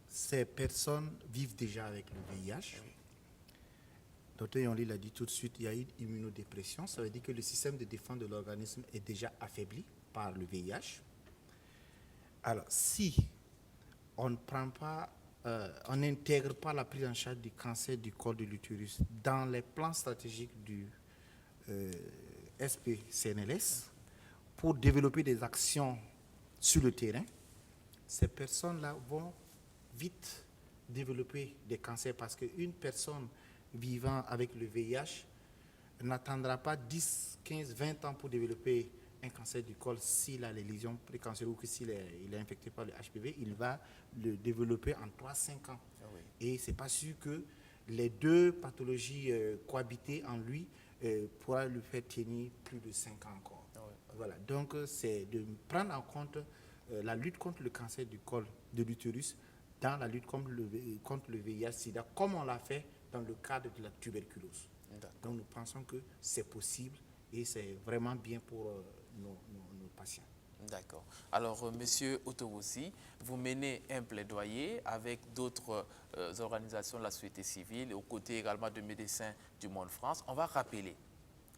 ces personnes vivent déjà avec le VIH. Dr Yonli l'a dit tout de suite, il y a une immunodépression. Ça veut dire que le système de défense de l'organisme est déjà affaibli par le VIH. Alors, si on ne prend pas, on n'intègre pas la prise en charge du cancer du col de l'utérus dans les plans stratégiques du SPCNLS pour développer des actions sur le terrain, ces personnes-là vont vite développer des cancers parce qu'une personne vivant avec le VIH n'attendra pas 10, 15, 20 ans pour développer un cancer du col s'il a les lésions précancéreuses ou que s'il est infecté par le HPV, il va le développer en 3-5 ans. Ah oui. Et ce n'est pas sûr que les deux pathologies cohabitées en lui pourra le faire tenir plus de 5 ans encore. Ah oui. Voilà. Donc, c'est de prendre en compte la lutte contre le cancer du col de l'utérus dans la lutte contre le VIH-Sida, comme on l'a fait dans le cadre de la tuberculose. Donc nous pensons que c'est possible et c'est vraiment bien pour nos patients. D'accord. Alors, Monsieur Otowosi, vous menez un plaidoyer avec d'autres organisations de la société civile, aux côtés également de Médecins du Monde France. On va rappeler,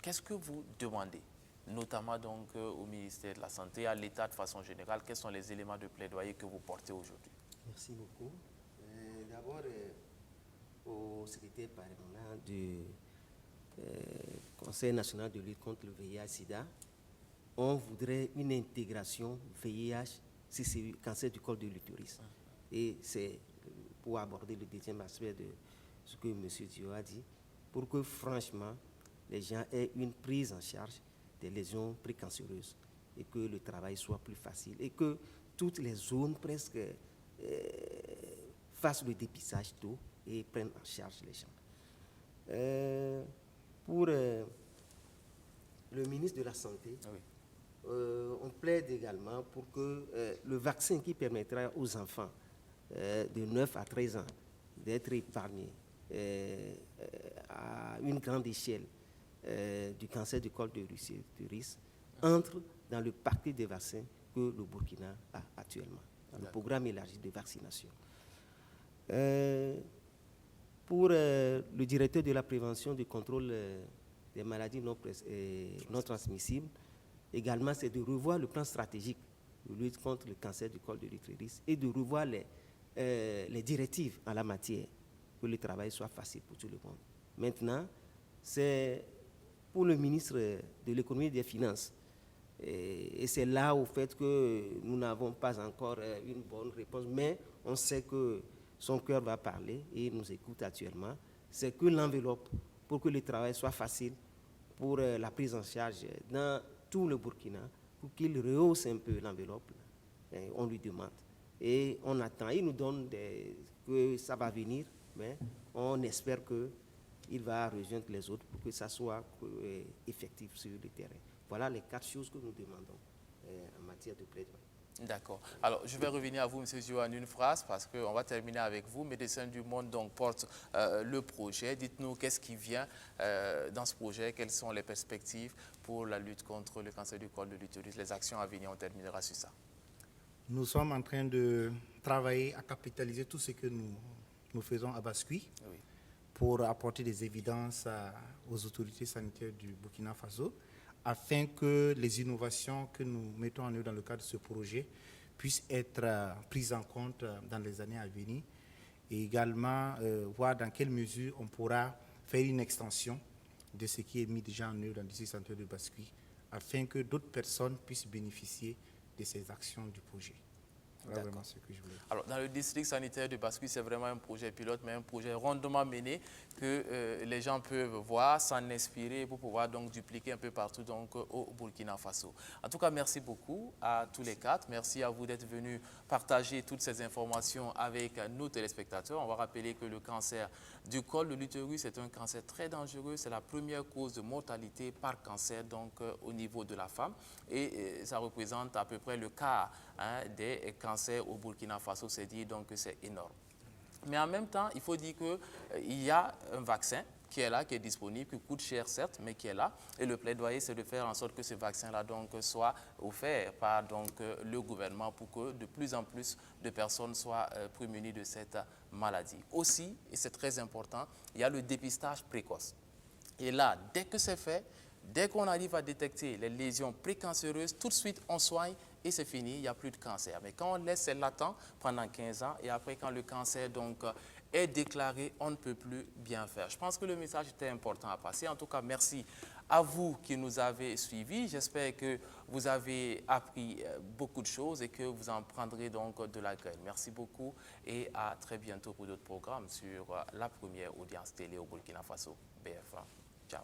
qu'est-ce que vous demandez, notamment donc au ministère de la Santé, à l'État de façon générale, quels sont les éléments de plaidoyer que vous portez aujourd'hui? Merci beaucoup. D'abord, au secrétaire permanent du Conseil national de lutte contre le VIH-Sida, on voudrait une intégration VIH, si c'est le cancer du col de l'utérus. Et c'est pour aborder le deuxième aspect de ce que M. Dio a dit, pour que franchement, les gens aient une prise en charge des lésions précancéreuses et que le travail soit plus facile et que toutes les zones presque fassent le dépistage tôt et prennent en charge les gens. Pour le ministre de la Santé, oui. On plaide également pour que le vaccin qui permettra aux enfants de 9 à 13 ans d'être épargnés à une grande échelle du cancer du col de l'utérus entre dans le paquet de vaccins que le Burkina a actuellement, dans le programme élargi de vaccination. Pour le directeur de la prévention du contrôle des maladies non transmissibles, également, c'est de revoir le plan stratégique de lutte contre le cancer du col de l'utérus et de revoir les directives en la matière, pour que le travail soit facile pour tout le monde. Maintenant, c'est pour le ministre de l'économie et des finances. Et c'est là au fait que nous n'avons pas encore une bonne réponse, mais on sait que son cœur va parler et il nous écoute actuellement. C'est que l'enveloppe, pour que le travail soit facile pour la prise en charge dans tout le Burkina, pour qu'il rehausse un peu l'enveloppe, on lui demande. Et on attend, il nous donne que ça va venir, mais on espère qu'il va rejoindre les autres pour que ça soit effectif sur le terrain. Voilà les 4 choses que nous demandons en matière de plaidoyer. D'accord. Alors, je vais revenir à vous, M. Zio, en une phrase, parce qu'on va terminer avec vous. Médecins du Monde donc, porte le projet. Dites-nous qu'est-ce qui vient dans ce projet, quelles sont les perspectives pour la lutte contre le cancer du col de l'utérus, les actions à venir, on terminera sur ça. Nous sommes en train de travailler à capitaliser tout ce que nous faisons à Bascui Oui. pour apporter des évidences aux autorités sanitaires du Burkina Faso, afin que les innovations que nous mettons en œuvre dans le cadre de ce projet puissent être prises en compte dans les années à venir, et également voir dans quelle mesure on pourra faire une extension de ce qui est mis déjà en œuvre dans le district sanitaire de Bascui, afin que d'autres personnes puissent bénéficier de ces actions du projet. Voilà vraiment ce que je voulais dire. Alors, dans le district sanitaire de Bascui, c'est vraiment un projet pilote, mais un projet rondement mené que les gens peuvent voir, s'en inspirer pour pouvoir donc dupliquer un peu partout donc, au Burkina Faso. En tout cas, merci beaucoup à tous les 4. Merci à vous d'être venus partager toutes ces informations avec nos téléspectateurs. On va rappeler que le cancer du col de l'utérus est un cancer très dangereux. C'est la première cause de mortalité par cancer donc, au niveau de la femme. Et ça représente à peu près le quart des cancers au Burkina Faso. C'est dit donc que c'est énorme. Mais en même temps, il faut dire qu'il y a un vaccin qui est là, qui est disponible, qui coûte cher certes, mais qui est là. Et le plaidoyer, c'est de faire en sorte que ce vaccin-là donc soit offert par donc, le gouvernement pour que de plus en plus de personnes soient prémunies de cette maladie. Aussi, et c'est très important, il y a le dépistage précoce. Et là, dès que c'est fait, dès qu'on arrive à détecter les lésions précancéreuses, tout de suite on soigne et c'est fini, il n'y a plus de cancer. Mais quand on laisse, c'est latent pendant 15 ans et après quand le cancer donc, est déclaré, on ne peut plus bien faire. Je pense que le message était important à passer. En tout cas, merci à vous qui nous avez suivis. J'espère que vous avez appris beaucoup de choses et que vous en prendrez donc de la graine. Merci beaucoup et à très bientôt pour d'autres programmes sur la première audience télé au Burkina Faso, BF1. Ciao.